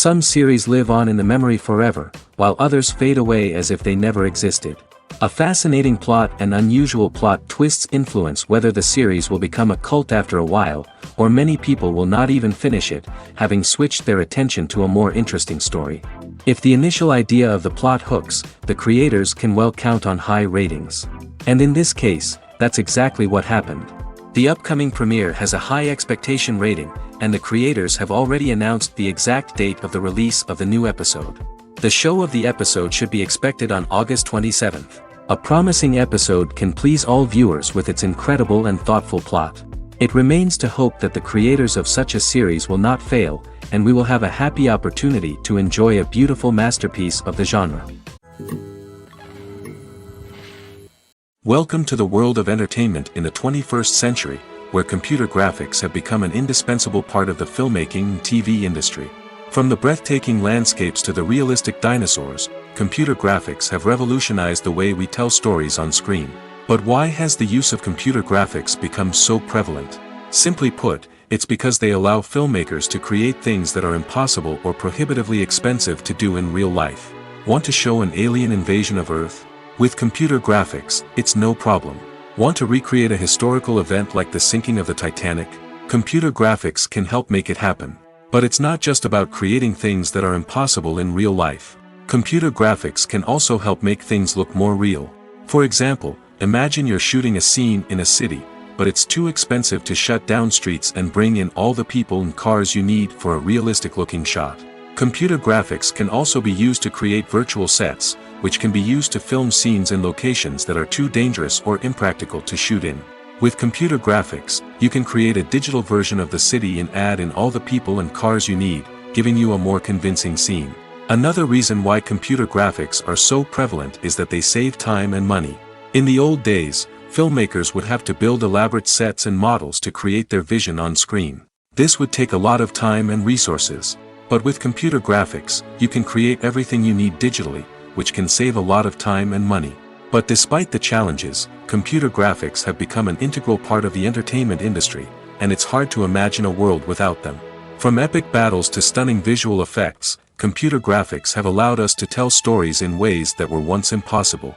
Some series live on in the memory forever, while others fade away as if they never existed. A fascinating plot and unusual plot twists influence whether the series will become a cult after a while, or many people will not even finish it, having switched their attention to a more interesting story. If the initial idea of the plot hooks, the creators can well count on high ratings. And in this case, that's exactly what happened. The upcoming premiere has a high expectation rating, and the creators have already announced the exact date of the release of the new episode. The show of the episode should be expected on August 27th. A promising episode can please all viewers with its incredible and thoughtful plot. It remains to hope that the creators of such a series will not fail, and we will have a happy opportunity to enjoy a beautiful masterpiece of the genre. Welcome to the world of entertainment in the 21st century, where computer graphics have become an indispensable part of the filmmaking and TV industry. From the breathtaking landscapes to the realistic dinosaurs, computer graphics have revolutionized the way we tell stories on screen. But why has the use of computer graphics become so prevalent? Simply put, it's because they allow filmmakers to create things that are impossible or prohibitively expensive to do in real life. Want to show an alien invasion of Earth? With computer graphics, it's no problem. Want to recreate a historical event like the sinking of the Titanic? Computer graphics can help make it happen. But it's not just about creating things that are impossible in real life. Computer graphics can also help make things look more real. For example, imagine you're shooting a scene in a city, but it's too expensive to shut down streets and bring in all the people and cars you need for a realistic-looking shot. Computer graphics can also be used to create virtual sets, which can be used to film scenes in locations that are too dangerous or impractical to shoot in. With computer graphics, you can create a digital version of the city and add in all the people and cars you need, giving you a more convincing scene. Another reason why computer graphics are so prevalent is that they save time and money. In the old days, filmmakers would have to build elaborate sets and models to create their vision on screen. This would take a lot of time and resources. But with computer graphics, you can create everything you need digitally, which can save a lot of time and money. But despite the challenges, computer graphics have become an integral part of the entertainment industry, and it's hard to imagine a world without them. From epic battles to stunning visual effects, computer graphics have allowed us to tell stories in ways that were once impossible.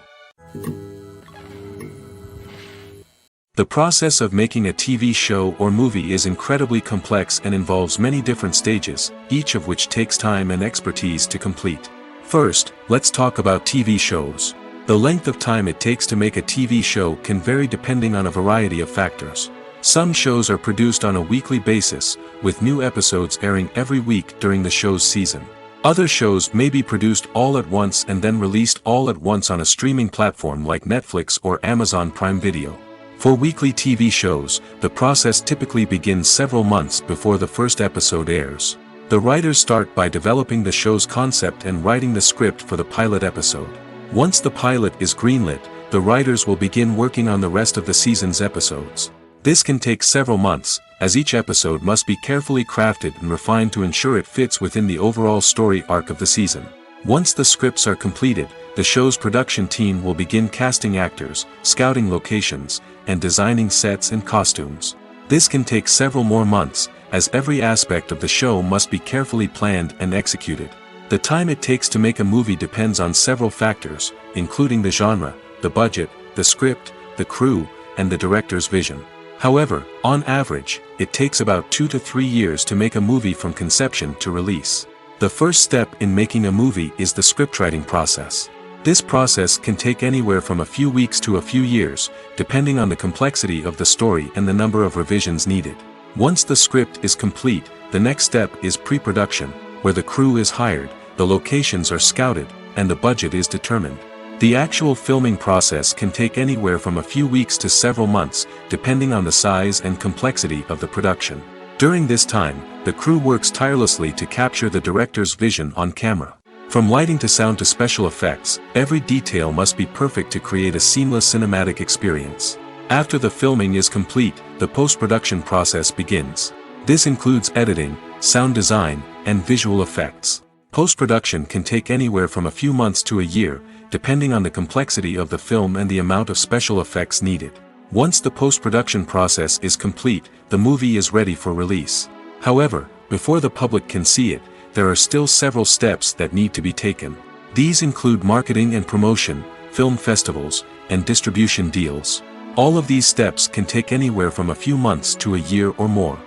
The process of making a TV show or movie is incredibly complex and involves many different stages, each of which takes time and expertise to complete. First, let's talk about TV shows. The length of time it takes to make a TV show can vary depending on a variety of factors. Some shows are produced on a weekly basis, with new episodes airing every week during the show's season. Other shows may be produced all at once and then released all at once on a streaming platform like Netflix or Amazon Prime Video. For weekly TV shows, the process typically begins several months before the first episode airs. The writers start by developing the show's concept and writing the script for the pilot episode. Once the pilot is greenlit, the writers will begin working on the rest of the season's episodes. This can take several months, as each episode must be carefully crafted and refined to ensure it fits within the overall story arc of the season. Once the scripts are completed, the show's production team will begin casting actors, scouting locations, and designing sets and costumes. This can take several more months, as every aspect of the show must be carefully planned and executed. The time it takes to make a movie depends on several factors, including the genre, the budget, the script, the crew, and the director's vision. However, on average, it takes about 2 to 3 years to make a movie from conception to release. The first step in making a movie is the scriptwriting process. This process can take anywhere from a few weeks to a few years, depending on the complexity of the story and the number of revisions needed. Once the script is complete, the next step is pre-production, where the crew is hired, the locations are scouted, and the budget is determined. The actual filming process can take anywhere from a few weeks to several months, depending on the size and complexity of the production. During this time, the crew works tirelessly to capture the director's vision on camera. From lighting to sound to special effects, every detail must be perfect to create a seamless cinematic experience. After the filming is complete, the post-production process begins. This includes editing, sound design, and visual effects. Post-production can take anywhere from a few months to a year, depending on the complexity of the film and the amount of special effects needed. Once the post-production process is complete, the movie is ready for release. However, before the public can see it, there are still several steps that need to be taken. These include marketing and promotion, film festivals, and distribution deals. All of these steps can take anywhere from a few months to a year or more.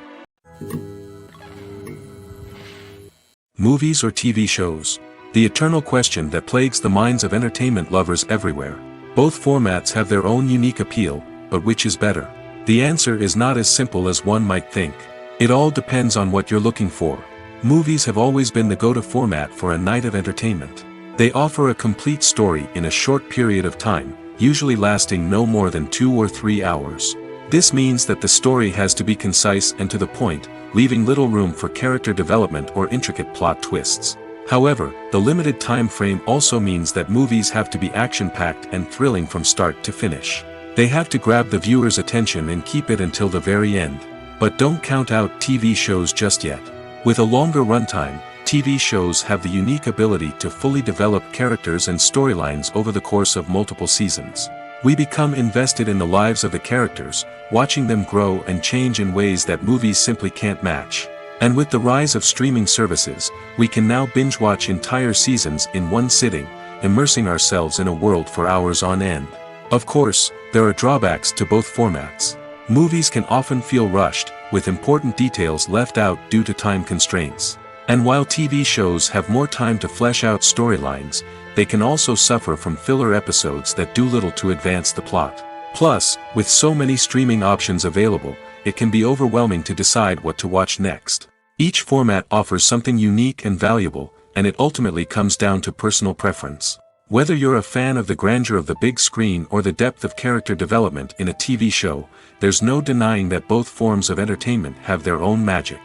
Movies or TV shows? The eternal question that plagues the minds of entertainment lovers everywhere. Both formats have their own unique appeal, but which is better? The answer is not as simple as one might think. It all depends on what you're looking for. Movies have always been the go-to format for a night of entertainment. They offer a complete story in a short period of time, usually lasting no more than 2 or 3 hours. This means that the story has to be concise and to the point, leaving little room for character development or intricate plot twists. However, the limited time frame also means that movies have to be action-packed and thrilling from start to finish. They have to grab the viewer's attention and keep it until the very end. But don't count out TV shows just yet. With a longer runtime, TV shows have the unique ability to fully develop characters and storylines over the course of multiple seasons. We become invested in the lives of the characters, watching them grow and change in ways that movies simply can't match. And with the rise of streaming services, we can now binge-watch entire seasons in one sitting, immersing ourselves in a world for hours on end. Of course, there are drawbacks to both formats. Movies can often feel rushed, with important details left out due to time constraints. And while TV shows have more time to flesh out storylines, they can also suffer from filler episodes that do little to advance the plot. Plus, with so many streaming options available, it can be overwhelming to decide what to watch next. Each format offers something unique and valuable, and it ultimately comes down to personal preference. Whether you're a fan of the grandeur of the big screen or the depth of character development in a TV show, there's no denying that both forms of entertainment have their own magic.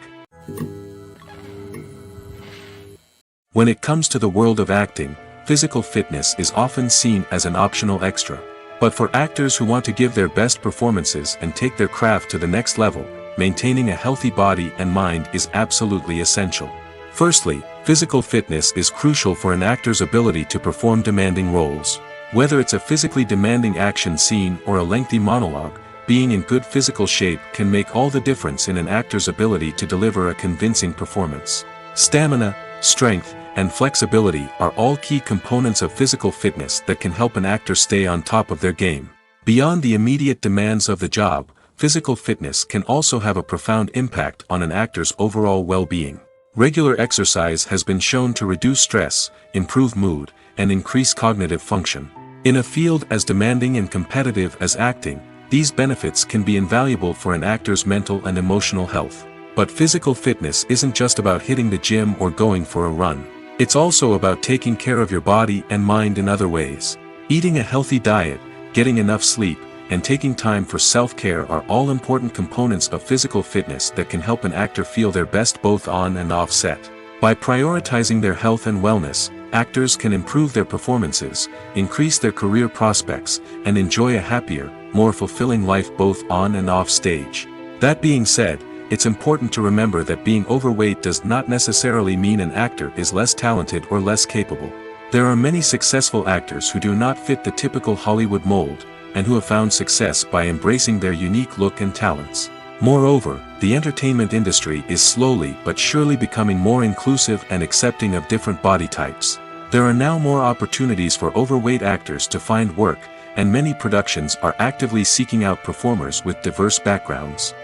When it comes to the world of acting, physical fitness is often seen as an optional extra. But for actors who want to give their best performances and take their craft to the next level, maintaining a healthy body and mind is absolutely essential. Firstly, physical fitness is crucial for an actor's ability to perform demanding roles. Whether it's a physically demanding action scene or a lengthy monologue, being in good physical shape can make all the difference in an actor's ability to deliver a convincing performance. Stamina, strength, and flexibility are all key components of physical fitness that can help an actor stay on top of their game. Beyond the immediate demands of the job, physical fitness can also have a profound impact on an actor's overall well-being. Regular exercise has been shown to reduce stress, improve mood, and increase cognitive function. In a field as demanding and competitive as acting, these benefits can be invaluable for an actor's mental and emotional health. But physical fitness isn't just about hitting the gym or going for a run. It's also about taking care of your body and mind in other ways. Eating a healthy diet, getting enough sleep, and taking time for self-care are all important components of physical fitness that can help an actor feel their best both on and off set. By prioritizing their health and wellness, actors can improve their performances, increase their career prospects, and enjoy a happier, more fulfilling life both on and off stage. That being said, it's important to remember that being overweight does not necessarily mean an actor is less talented or less capable. There are many successful actors who do not fit the typical Hollywood mold, and who have found success by embracing their unique look and talents. Moreover, the entertainment industry is slowly but surely becoming more inclusive and accepting of different body types. There are now more opportunities for overweight actors to find work, and many productions are actively seeking out performers with diverse backgrounds.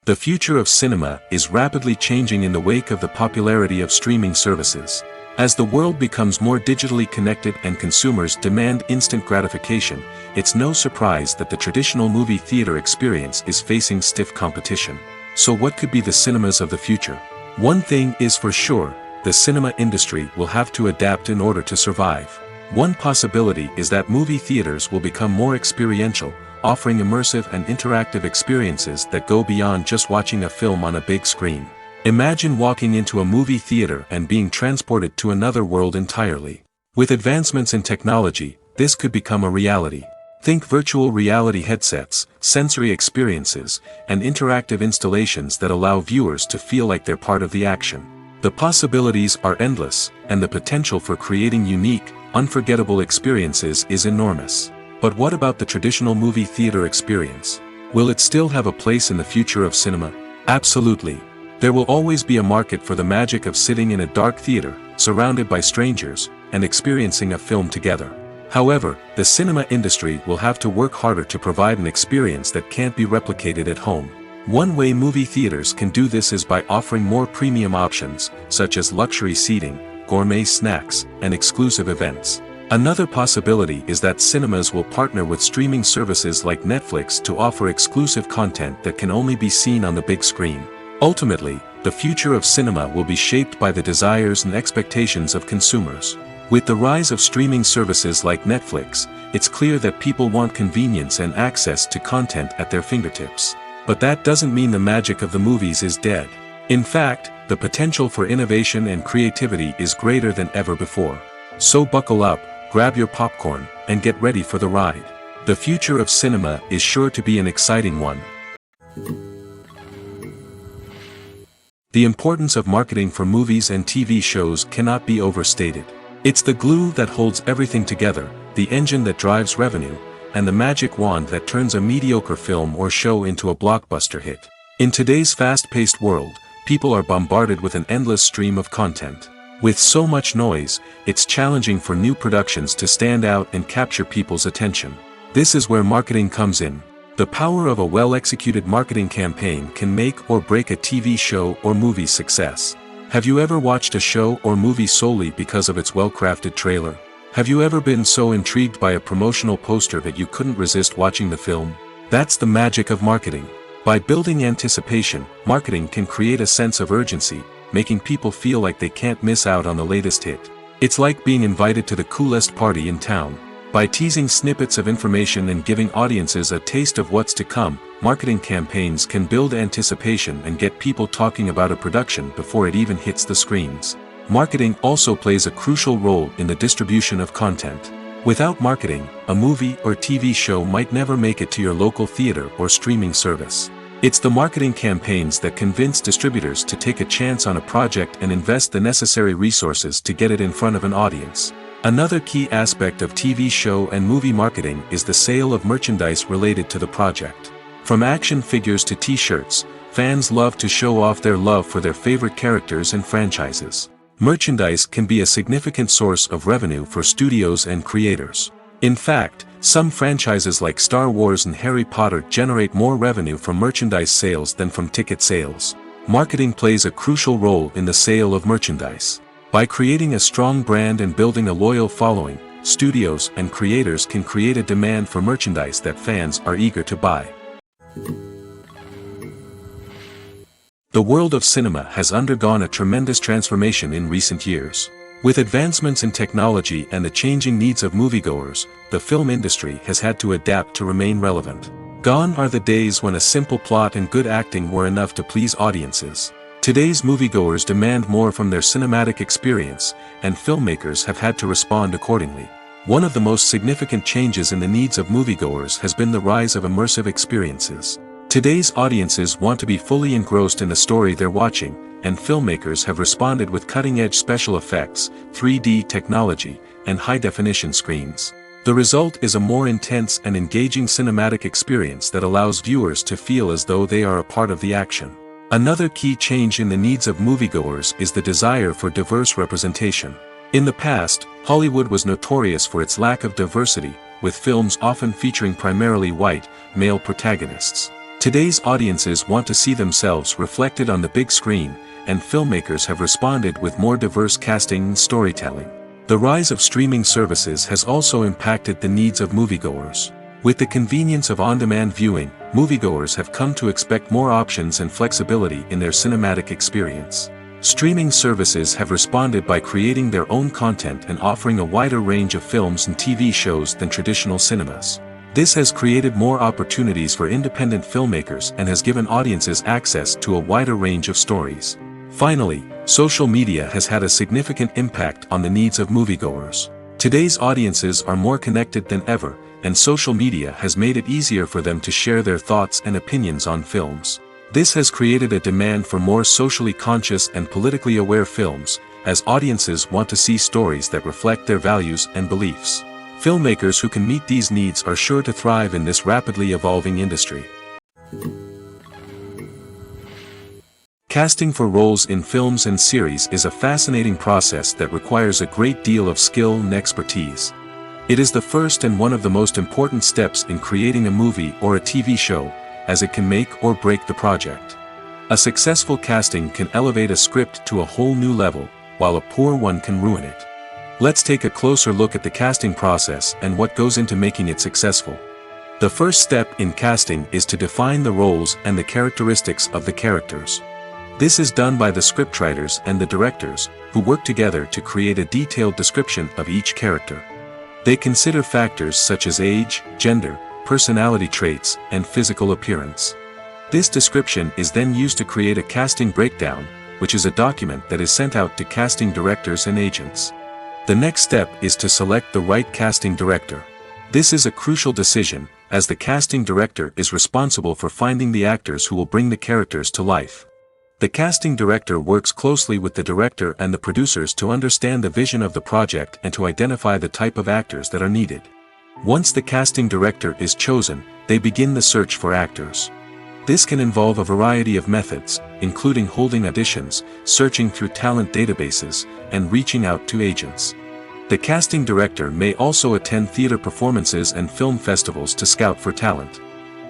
The future of cinema is rapidly changing in the wake of the popularity of streaming services. As the world becomes more digitally connected and consumers demand instant gratification, it's no surprise that the traditional movie theater experience is facing stiff competition. So what could be the cinemas of the future? One thing is for sure, the cinema industry will have to adapt in order to survive. One possibility is that movie theaters will become more experiential, offering immersive and interactive experiences that go beyond just watching a film on a big screen. Imagine walking into a movie theater and being transported to another world entirely. With advancements in technology, this could become a reality. Think virtual reality headsets, sensory experiences, and interactive installations that allow viewers to feel like they're part of the action. The possibilities are endless, and the potential for creating unique, unforgettable experiences is enormous. But what about the traditional movie theater experience? Will it still have a place in the future of cinema? Absolutely. There will always be a market for the magic of sitting in a dark theater, surrounded by strangers, and experiencing a film together. However, the cinema industry will have to work harder to provide an experience that can't be replicated at home. One way movie theaters can do this is by offering more premium options, such as luxury seating, gourmet snacks, and exclusive events. Another possibility is that cinemas will partner with streaming services like Netflix to offer exclusive content that can only be seen on the big screen. Ultimately, the future of cinema will be shaped by the desires and expectations of consumers. With the rise of streaming services like Netflix, it's clear that people want convenience and access to content at their fingertips. But that doesn't mean the magic of the movies is dead. In fact, the potential for innovation and creativity is greater than ever before. So buckle up, grab your popcorn, and get ready for the ride. The future of cinema is sure to be an exciting one. The importance of marketing for movies and TV shows cannot be overstated. It's the glue that holds everything together, the engine that drives revenue, and the magic wand that turns a mediocre film or show into a blockbuster hit. In today's fast-paced world, people are bombarded with an endless stream of content. With so much noise, it's challenging for new productions to stand out and capture people's attention. This is where marketing comes in. The power of a well-executed marketing campaign can make or break a TV show or movie's success. Have you ever watched a show or movie solely because of its well-crafted trailer? Have you ever been so intrigued by a promotional poster that you couldn't resist watching the film? That's the magic of marketing. By building anticipation, marketing can create a sense of urgency, making people feel like they can't miss out on the latest hit. It's like being invited to the coolest party in town. By teasing snippets of information and giving audiences a taste of what's to come, marketing campaigns can build anticipation and get people talking about a production before it even hits the screens. Marketing also plays a crucial role in the distribution of content. Without marketing, a movie or TV show might never make it to your local theater or streaming service. It's the marketing campaigns that convince distributors to take a chance on a project and invest the necessary resources to get it in front of an audience. Another key aspect of TV show and movie marketing is the sale of merchandise related to the project. From action figures to t-shirts, fans love to show off their love for their favorite characters and franchises. Merchandise can be a significant source of revenue for studios and creators. In fact, some franchises like Star Wars and Harry Potter generate more revenue from merchandise sales than from ticket sales. Marketing plays a crucial role in the sale of merchandise. By creating a strong brand and building a loyal following, studios and creators can create a demand for merchandise that fans are eager to buy. The world of cinema has undergone a tremendous transformation in recent years. With advancements in technology and the changing needs of moviegoers, the film industry has had to adapt to remain relevant. Gone are the days when a simple plot and good acting were enough to please audiences. Today's moviegoers demand more from their cinematic experience, and filmmakers have had to respond accordingly. One of the most significant changes in the needs of moviegoers has been the rise of immersive experiences. Today's audiences want to be fully engrossed in the story they're watching, and filmmakers have responded with cutting-edge special effects, 3D technology, and high-definition screens. The result is a more intense and engaging cinematic experience that allows viewers to feel as though they are a part of the action. Another key change in the needs of moviegoers is the desire for diverse representation. In the past, Hollywood was notorious for its lack of diversity, with films often featuring primarily white, male protagonists. Today's audiences want to see themselves reflected on the big screen, and filmmakers have responded with more diverse casting and storytelling. The rise of streaming services has also impacted the needs of moviegoers. With the convenience of on-demand viewing, moviegoers have come to expect more options and flexibility in their cinematic experience. Streaming services have responded by creating their own content and offering a wider range of films and TV shows than traditional cinemas. This has created more opportunities for independent filmmakers and has given audiences access to a wider range of stories. Finally, social media has had a significant impact on the needs of moviegoers. Today's audiences are more connected than ever, and social media has made it easier for them to share their thoughts and opinions on films. This has created a demand for more socially conscious and politically aware films, as audiences want to see stories that reflect their values and beliefs. Filmmakers who can meet these needs are sure to thrive in this rapidly evolving industry. Casting for roles in films and series is a fascinating process that requires a great deal of skill and expertise. It is the first and one of the most important steps in creating a movie or a TV show, as it can make or break the project. A successful casting can elevate a script to a whole new level, while a poor one can ruin it. Let's take a closer look at the casting process and what goes into making it successful. The first step in casting is to define the roles and the characteristics of the characters. This is done by the scriptwriters and the directors, who work together to create a detailed description of each character. They consider factors such as age, gender, personality traits, and physical appearance. This description is then used to create a casting breakdown, which is a document that is sent out to casting directors and agents. The next step is to select the right casting director. This is a crucial decision, as the casting director is responsible for finding the actors who will bring the characters to life. The casting director works closely with the director and the producers to understand the vision of the project and to identify the type of actors that are needed. Once the casting director is chosen, they begin the search for actors. This can involve a variety of methods, including holding auditions, searching through talent databases, and reaching out to agents. The casting director may also attend theater performances and film festivals to scout for talent.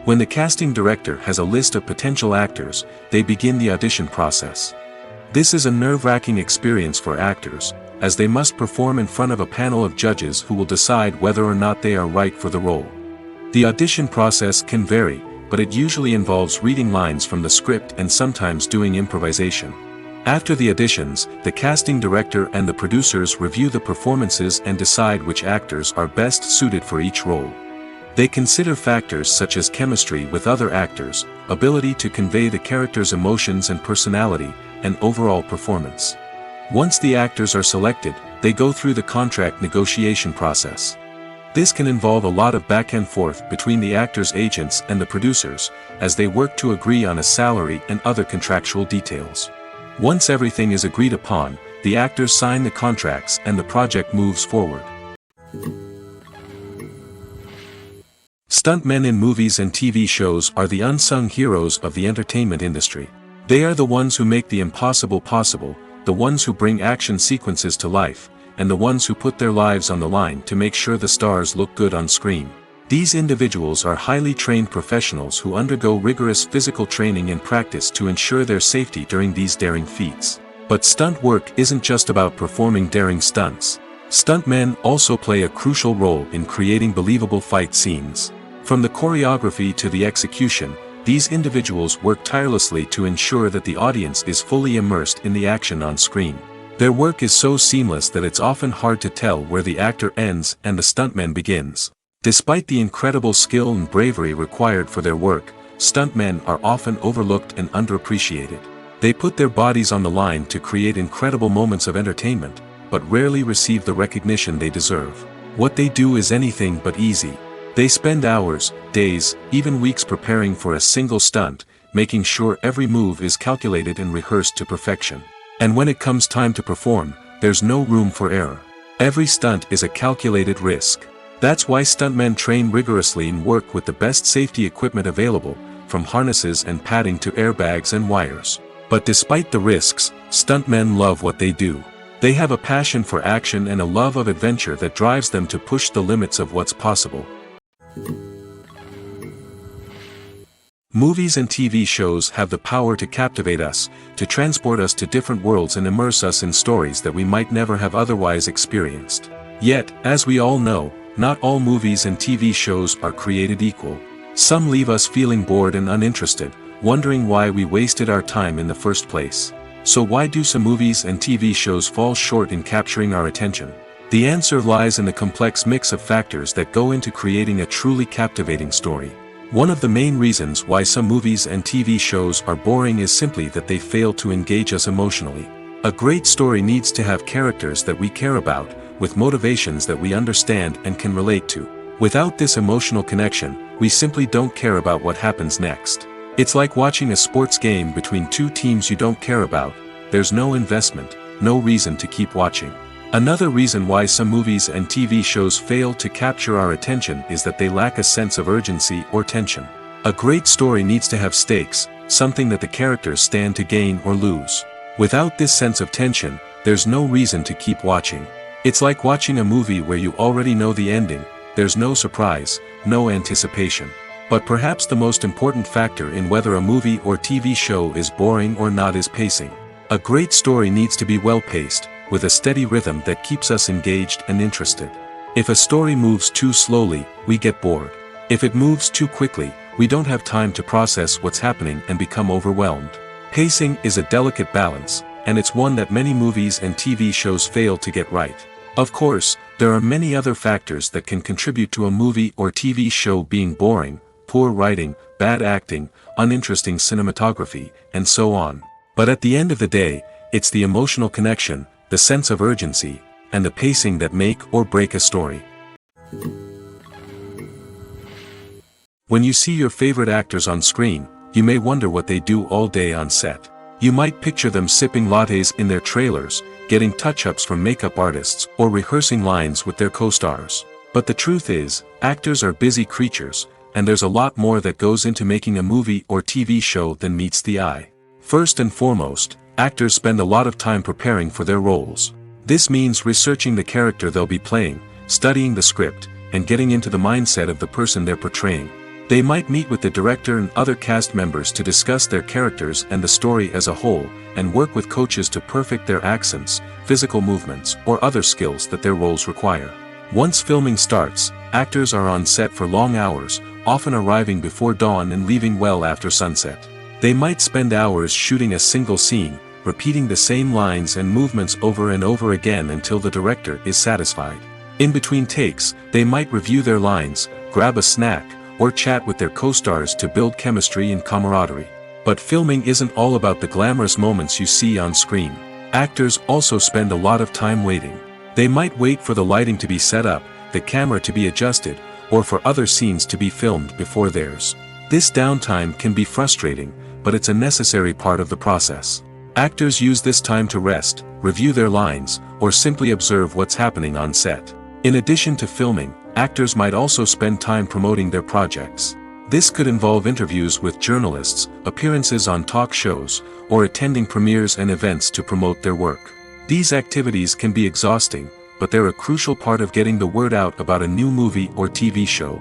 When the casting director has a list of potential actors, they begin the audition process. This is a nerve-wracking experience for actors, as they must perform in front of a panel of judges who will decide whether or not they are right for the role. The audition process can vary, but it usually involves reading lines from the script and sometimes doing improvisation. After the auditions, the casting director and the producers review the performances and decide which actors are best suited for each role. They consider factors such as chemistry with other actors, ability to convey the character's emotions and personality, and overall performance. Once the actors are selected, they go through the contract negotiation process. This can involve a lot of back and forth between the actors' agents and the producers, as they work to agree on a salary and other contractual details. Once everything is agreed upon, the actors sign the contracts and the project moves forward. Stuntmen in movies and TV shows are the unsung heroes of the entertainment industry. They are the ones who make the impossible possible, the ones who bring action sequences to life, and the ones who put their lives on the line to make sure the stars look good on screen. These individuals are highly trained professionals who undergo rigorous physical training and practice to ensure their safety during these daring feats. But stunt work isn't just about performing daring stunts. Stuntmen also play a crucial role in creating believable fight scenes. From the choreography to the execution, these individuals work tirelessly to ensure that the audience is fully immersed in the action on screen. Their work is so seamless that it's often hard to tell where the actor ends and the stuntman begins. Despite the incredible skill and bravery required for their work, stuntmen are often overlooked and underappreciated. They put their bodies on the line to create incredible moments of entertainment, but rarely receive the recognition they deserve. What they do is anything but easy. They spend hours, days, even weeks preparing for a single stunt, making sure every move is calculated and rehearsed to perfection. And when it comes time to perform, there's no room for error. Every stunt is a calculated risk. That's why stuntmen train rigorously and work with the best safety equipment available, from harnesses and padding to airbags and wires. But despite the risks, stuntmen love what they do. They have a passion for action and a love of adventure that drives them to push the limits of what's possible. Movies and TV shows have the power to captivate us, to transport us to different worlds and immerse us in stories that we might never have otherwise experienced. Yet, as we all know, not all movies and TV shows are created equal. Some leave us feeling bored and uninterested, wondering why we wasted our time in the first place. So why do some movies and TV shows fall short in capturing our attention? The answer lies in the complex mix of factors that go into creating a truly captivating story. One of the main reasons why some movies and TV shows are boring is simply that they fail to engage us emotionally. A great story needs to have characters that we care about, with motivations that we understand and can relate to. Without this emotional connection, we simply don't care about what happens next. It's like watching a sports game between two teams you don't care about. There's no investment, no reason to keep watching. Another reason why some movies and TV shows fail to capture our attention is that they lack a sense of urgency or tension. A great story needs to have stakes, something that the characters stand to gain or lose. Without this sense of tension, there's no reason to keep watching. It's like watching a movie where you already know the ending, there's no surprise, no anticipation. But perhaps the most important factor in whether a movie or TV show is boring or not is pacing. A great story needs to be well-paced, with a steady rhythm that keeps us engaged and interested. If a story moves too slowly, we get bored. If it moves too quickly, we don't have time to process what's happening and become overwhelmed. Pacing is a delicate balance, and it's one that many movies and TV shows fail to get right. Of course, there are many other factors that can contribute to a movie or TV show being boring: poor writing, bad acting, uninteresting cinematography, and so on. But at the end of the day, it's the emotional connection, the sense of urgency, and the pacing that make or break a story. When you see your favorite actors on screen, you may wonder what they do all day on set. You might picture them sipping lattes in their trailers, getting touch-ups from makeup artists, or rehearsing lines with their co-stars. But the truth is, actors are busy creatures, and there's a lot more that goes into making a movie or TV show than meets the eye. First and foremost, actors spend a lot of time preparing for their roles. This means researching the character they'll be playing, studying the script, and getting into the mindset of the person they're portraying. They might meet with the director and other cast members to discuss their characters and the story as a whole, and work with coaches to perfect their accents, physical movements, or other skills that their roles require. Once filming starts, actors are on set for long hours, often arriving before dawn and leaving well after sunset. They might spend hours shooting a single scene, repeating the same lines and movements over and over again until the director is satisfied. In between takes, they might review their lines, grab a snack, or chat with their co-stars to build chemistry and camaraderie. But filming isn't all about the glamorous moments you see on screen. Actors also spend a lot of time waiting. They might wait for the lighting to be set up, the camera to be adjusted, or for other scenes to be filmed before theirs. This downtime can be frustrating, but it's a necessary part of the process. Actors use this time to rest, review their lines, or simply observe what's happening on set. In addition to filming, actors might also spend time promoting their projects. This could involve interviews with journalists, appearances on talk shows, or attending premieres and events to promote their work. These activities can be exhausting, but they're a crucial part of getting the word out about a new movie or TV show.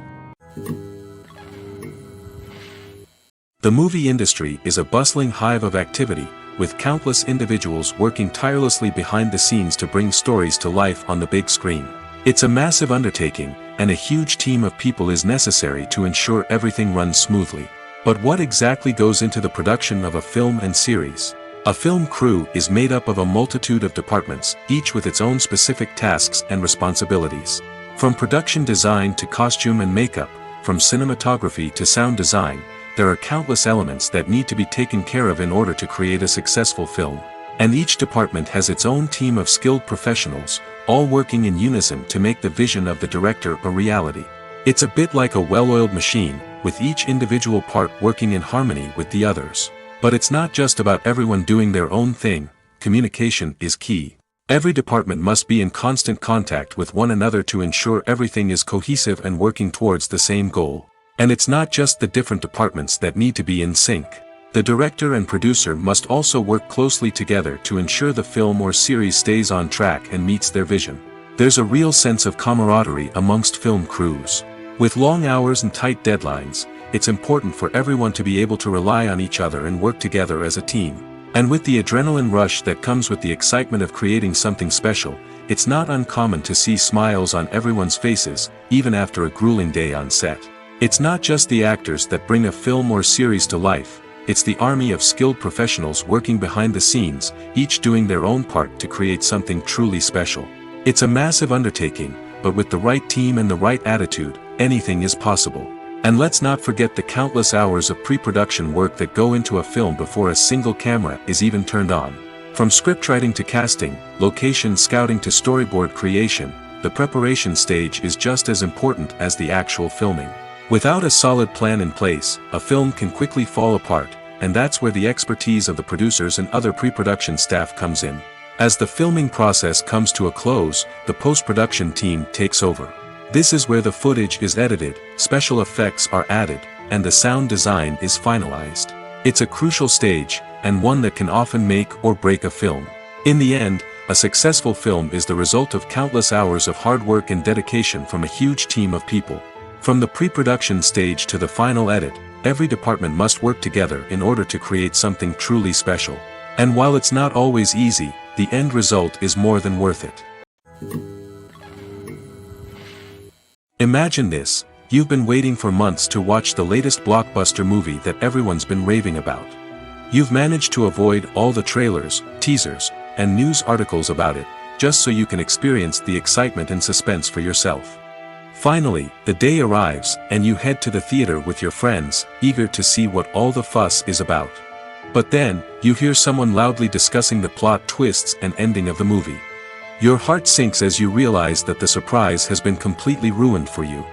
The movie industry is a bustling hive of activity, with countless individuals working tirelessly behind the scenes to bring stories to life on the big screen. It's a massive undertaking, and a huge team of people is necessary to ensure everything runs smoothly. But what exactly goes into the production of a film and series? A film crew is made up of a multitude of departments, each with its own specific tasks and responsibilities. From production design to costume and makeup, from cinematography to sound design, there are countless elements that need to be taken care of in order to create a successful film. And each department has its own team of skilled professionals, all working in unison to make the vision of the director a reality. It's a bit like a well-oiled machine, with each individual part working in harmony with the others. But it's not just about everyone doing their own thing. Communication is key. Every department must be in constant contact with one another to ensure everything is cohesive and working towards the same goal. And it's not just the different departments that need to be in sync. The director and producer must also work closely together to ensure the film or series stays on track and meets their vision. There's a real sense of camaraderie amongst film crews. With long hours and tight deadlines, it's important for everyone to be able to rely on each other and work together as a team. And with the adrenaline rush that comes with the excitement of creating something special, it's not uncommon to see smiles on everyone's faces, even after a grueling day on set. It's not just the actors that bring a film or series to life. It's the army of skilled professionals working behind the scenes, each doing their own part to create something truly special. It's a massive undertaking, but with the right team and the right attitude, anything is possible. And let's not forget the countless hours of pre-production work that go into a film before a single camera is even turned on. From scriptwriting to casting, location scouting to storyboard creation, the preparation stage is just as important as the actual filming. Without a solid plan in place, a film can quickly fall apart, and that's where the expertise of the producers and other pre-production staff comes in. As the filming process comes to a close, the post-production team takes over. This is where the footage is edited, special effects are added, and the sound design is finalized. It's a crucial stage, and one that can often make or break a film. In the end, a successful film is the result of countless hours of hard work and dedication from a huge team of people. From the pre-production stage to the final edit, every department must work together in order to create something truly special. And while it's not always easy, the end result is more than worth it. Imagine this: you've been waiting for months to watch the latest blockbuster movie that everyone's been raving about. You've managed to avoid all the trailers, teasers, and news articles about it, just so you can experience the excitement and suspense for yourself. Finally, the day arrives, and you head to the theater with your friends, eager to see what all the fuss is about. But then, you hear someone loudly discussing the plot twists and ending of the movie. Your heart sinks as you realize that the surprise has been completely ruined for you.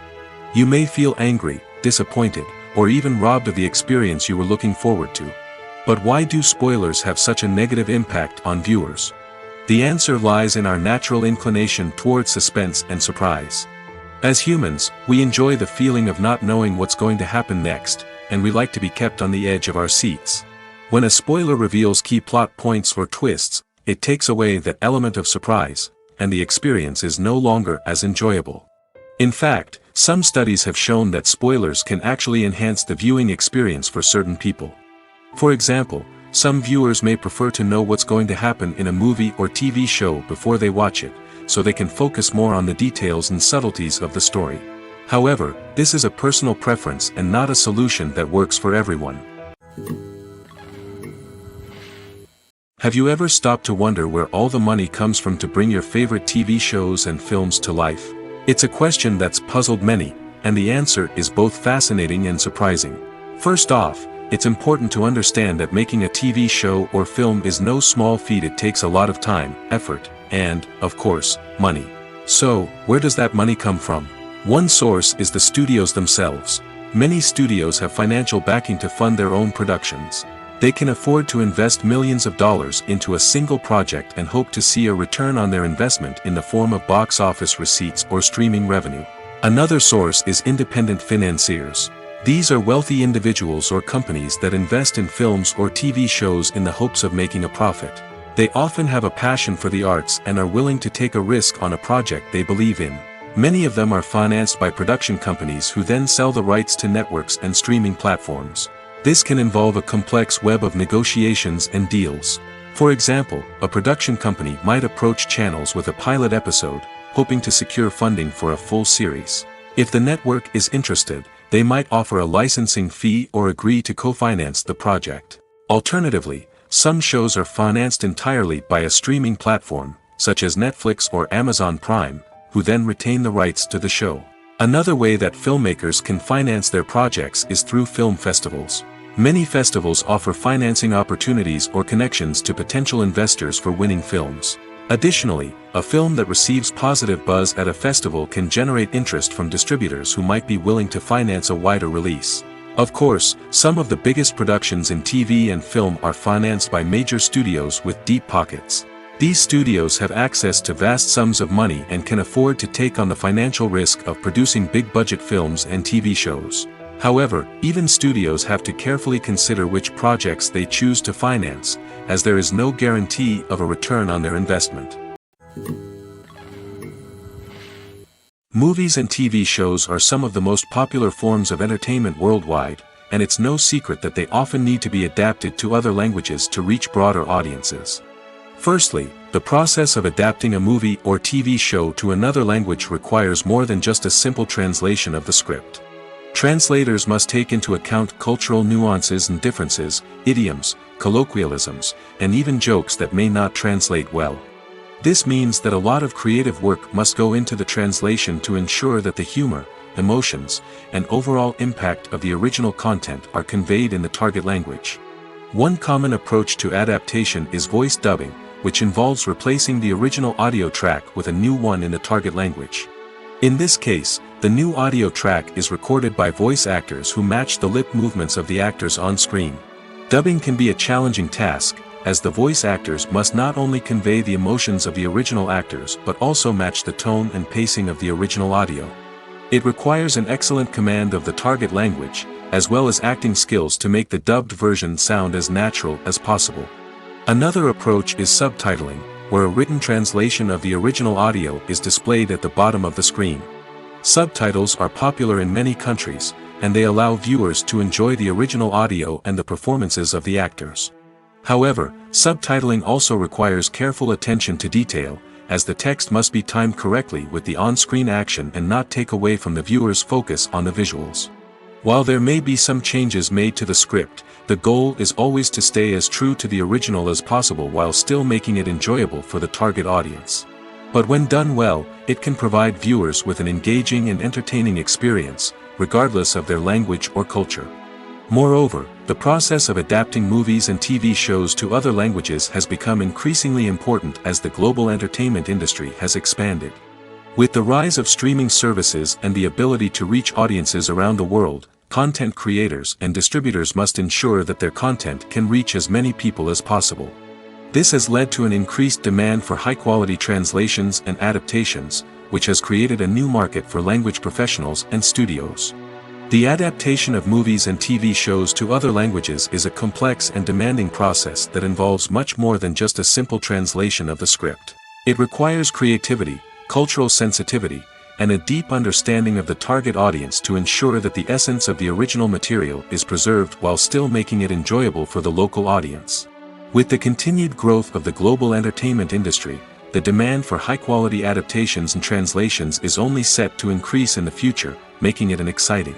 You may feel angry, disappointed, or even robbed of the experience you were looking forward to. But why do spoilers have such a negative impact on viewers? The answer lies in our natural inclination towards suspense and surprise. As humans, we enjoy the feeling of not knowing what's going to happen next, and we like to be kept on the edge of our seats. When a spoiler reveals key plot points or twists, it takes away that element of surprise, and the experience is no longer as enjoyable. In fact, some studies have shown that spoilers can actually enhance the viewing experience for certain people. For example, some viewers may prefer to know what's going to happen in a movie or TV show before they watch it, so they can focus more on the details and subtleties of the story. However, this is a personal preference and not a solution that works for everyone. Have you ever stopped to wonder where all the money comes from to bring your favorite TV shows and films to life? It's a question that's puzzled many, and the answer is both fascinating and surprising. First off, it's important to understand that making a TV show or film is no small feat. It takes a lot of time, effort, and, of course, money. So, where does that money come from? One source is the studios themselves. Many studios have financial backing to fund their own productions. They can afford to invest millions of dollars into a single project and hope to see a return on their investment in the form of box office receipts or streaming revenue. Another source is independent financiers. These are wealthy individuals or companies that invest in films or TV shows in the hopes of making a profit. They often have a passion for the arts and are willing to take a risk on a project they believe in. Many of them are financed by production companies who then sell the rights to networks and streaming platforms. This can involve a complex web of negotiations and deals. For example, a production company might approach channels with a pilot episode, hoping to secure funding for a full series. If the network is interested, they might offer a licensing fee or agree to co-finance the project. Alternatively, some shows are financed entirely by a streaming platform, such as Netflix or Amazon Prime, who then retain the rights to the show. Another way that filmmakers can finance their projects is through film festivals. Many festivals offer financing opportunities or connections to potential investors for winning films. Additionally, a film that receives positive buzz at a festival can generate interest from distributors who might be willing to finance a wider release. Of course, some of the biggest productions in TV and film are financed by major studios with deep pockets. These studios have access to vast sums of money and can afford to take on the financial risk of producing big-budget films and TV shows. However, even studios have to carefully consider which projects they choose to finance, as there is no guarantee of a return on their investment. Movies and TV shows are some of the most popular forms of entertainment worldwide, and it's no secret that they often need to be adapted to other languages to reach broader audiences. Firstly, the process of adapting a movie or TV show to another language requires more than just a simple translation of the script. Translators must take into account cultural nuances and differences, idioms, colloquialisms, and even jokes that may not translate well. This means that a lot of creative work must go into the translation to ensure that the humor, emotions, and overall impact of the original content are conveyed in the target language. One common approach to adaptation is voice dubbing, which involves replacing the original audio track with a new one in the target language. In this case, the new audio track is recorded by voice actors who match the lip movements of the actors on screen. Dubbing can be a challenging task, as the voice actors must not only convey the emotions of the original actors but also match the tone and pacing of the original audio. It requires an excellent command of the target language, as well as acting skills to make the dubbed version sound as natural as possible. Another approach is subtitling, where a written translation of the original audio is displayed at the bottom of the screen. Subtitles are popular in many countries, and they allow viewers to enjoy the original audio and the performances of the actors. However, subtitling also requires careful attention to detail, as the text must be timed correctly with the on-screen action and not take away from the viewer's focus on the visuals. While there may be some changes made to the script, the goal is always to stay as true to the original as possible while still making it enjoyable for the target audience. But when done well, it can provide viewers with an engaging and entertaining experience, regardless of their language or culture. Moreover, the process of adapting movies and TV shows to other languages has become increasingly important as the global entertainment industry has expanded. With the rise of streaming services and the ability to reach audiences around the world, content creators and distributors must ensure that their content can reach as many people as possible. This has led to an increased demand for high-quality translations and adaptations, which has created a new market for language professionals and studios. The adaptation of movies and TV shows to other languages is a complex and demanding process that involves much more than just a simple translation of the script. It requires creativity, cultural sensitivity, and a deep understanding of the target audience to ensure that the essence of the original material is preserved while still making it enjoyable for the local audience. With the continued growth of the global entertainment industry, the demand for high-quality adaptations and translations is only set to increase in the future, making it an exciting.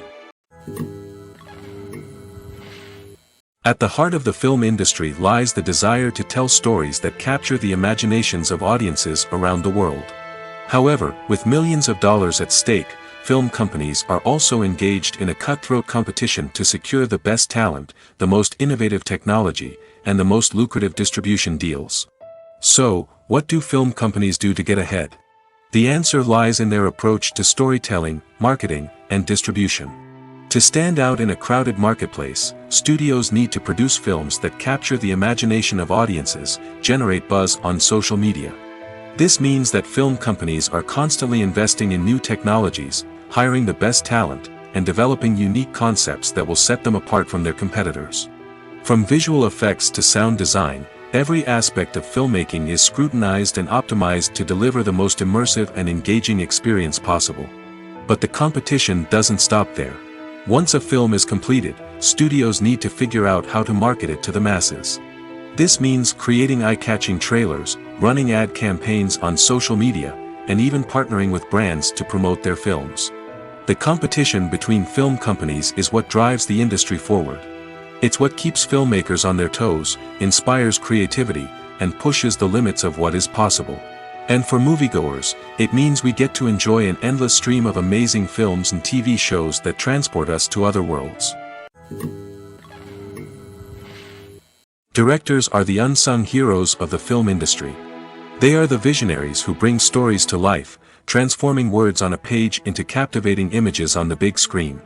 At the heart of the film industry lies the desire to tell stories that capture the imaginations of audiences around the world. However, with millions of dollars at stake, film companies are also engaged in a cutthroat competition to secure the best talent, the most innovative technology, and the most lucrative distribution deals. So, what do film companies do to get ahead? The answer lies in their approach to storytelling, marketing, and distribution. To stand out in a crowded marketplace, studios need to produce films that capture the imagination of audiences, generate buzz on social media. This means that film companies are constantly investing in new technologies, hiring the best talent, and developing unique concepts that will set them apart from their competitors. From visual effects to sound design, every aspect of filmmaking is scrutinized and optimized to deliver the most immersive and engaging experience possible. But the competition doesn't stop there. Once a film is completed, studios need to figure out how to market it to the masses. This means creating eye-catching trailers, running ad campaigns on social media, and even partnering with brands to promote their films. The competition between film companies is what drives the industry forward. It's what keeps filmmakers on their toes, inspires creativity, and pushes the limits of what is possible. And for moviegoers, it means we get to enjoy an endless stream of amazing films and TV shows that transport us to other worlds. Directors are the unsung heroes of the film industry. They are the visionaries who bring stories to life, transforming words on a page into captivating images on the big screen.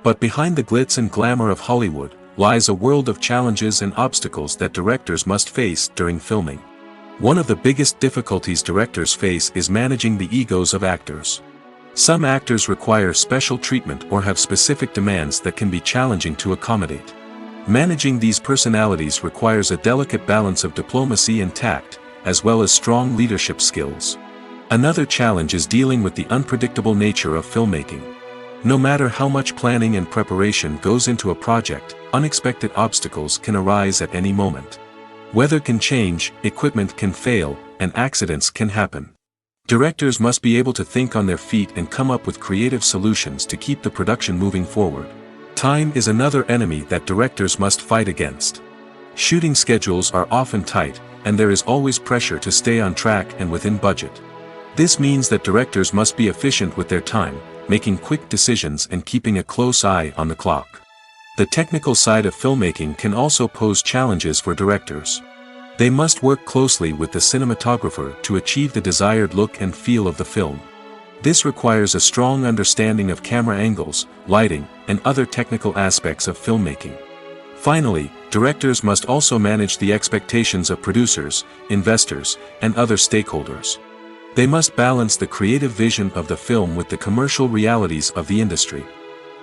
But behind the glitz and glamour of Hollywood lies a world of challenges and obstacles that directors must face during filming. One of the biggest difficulties directors face is managing the egos of actors. Some actors require special treatment or have specific demands that can be challenging to accommodate. Managing these personalities requires a delicate balance of diplomacy and tact, as well as strong leadership skills. Another challenge is dealing with the unpredictable nature of filmmaking. No matter how much planning and preparation goes into a project, unexpected obstacles can arise at any moment. Weather can change, equipment can fail, and accidents can happen. Directors must be able to think on their feet and come up with creative solutions to keep the production moving forward. Time is another enemy that directors must fight against. Shooting schedules are often tight, and there is always pressure to stay on track and within budget. This means that directors must be efficient with their time, making quick decisions and keeping a close eye on the clock. The technical side of filmmaking can also pose challenges for directors. They must work closely with the cinematographer to achieve the desired look and feel of the film. This requires a strong understanding of camera angles, lighting, and other technical aspects of filmmaking. Finally, directors must also manage the expectations of producers, investors, and other stakeholders. They must balance the creative vision of the film with the commercial realities of the industry.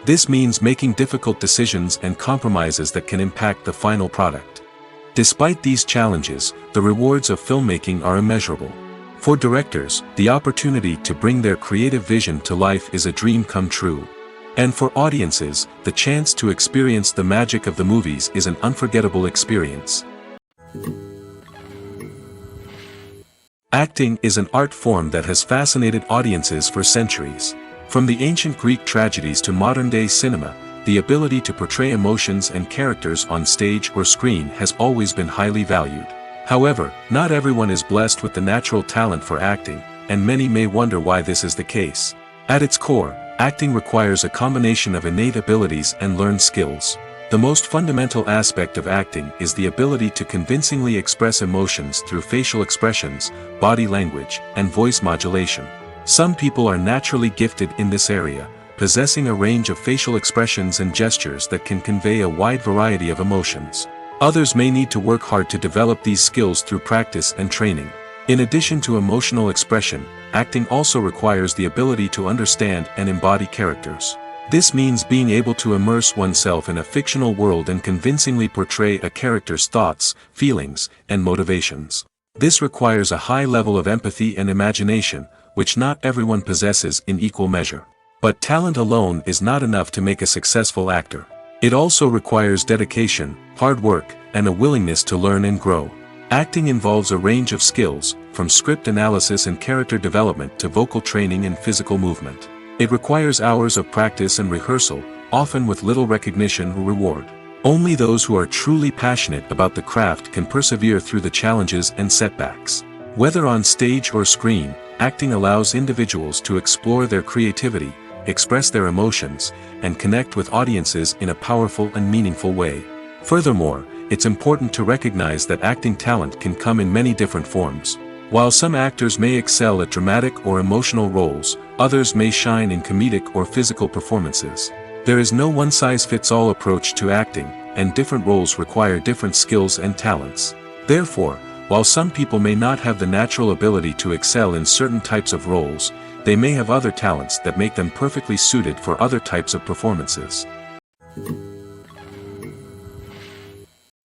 This means making difficult decisions and compromises that can impact the final product. Despite these challenges, the rewards of filmmaking are immeasurable. For directors, the opportunity to bring their creative vision to life is a dream come true. And for audiences, the chance to experience the magic of the movies is an unforgettable experience. Acting is an art form that has fascinated audiences for centuries. From the ancient Greek tragedies to modern-day cinema, the ability to portray emotions and characters on stage or screen has always been highly valued. However, not everyone is blessed with the natural talent for acting, and many may wonder why this is the case. At its core, acting requires a combination of innate abilities and learned skills. The most fundamental aspect of acting is the ability to convincingly express emotions through facial expressions, body language, and voice modulation. Some people are naturally gifted in this area, possessing a range of facial expressions and gestures that can convey a wide variety of emotions. Others may need to work hard to develop these skills through practice and training. In addition to emotional expression, acting also requires the ability to understand and embody characters. This means being able to immerse oneself in a fictional world and convincingly portray a character's thoughts, feelings, and motivations. This requires a high level of empathy and imagination, which not everyone possesses in equal measure. But talent alone is not enough to make a successful actor. It also requires dedication, hard work, and a willingness to learn and grow. Acting involves a range of skills, from script analysis and character development to vocal training and physical movement. It requires hours of practice and rehearsal, often with little recognition or reward. Only those who are truly passionate about the craft can persevere through the challenges and setbacks. Whether on stage or screen, acting allows individuals to explore their creativity, express their emotions, and connect with audiences in a powerful and meaningful way. Furthermore, it's important to recognize that acting talent can come in many different forms. While some actors may excel at dramatic or emotional roles, others may shine in comedic or physical performances. There is no one-size-fits-all approach to acting, and different roles require different skills and talents. Therefore, while some people may not have the natural ability to excel in certain types of roles, they may have other talents that make them perfectly suited for other types of performances.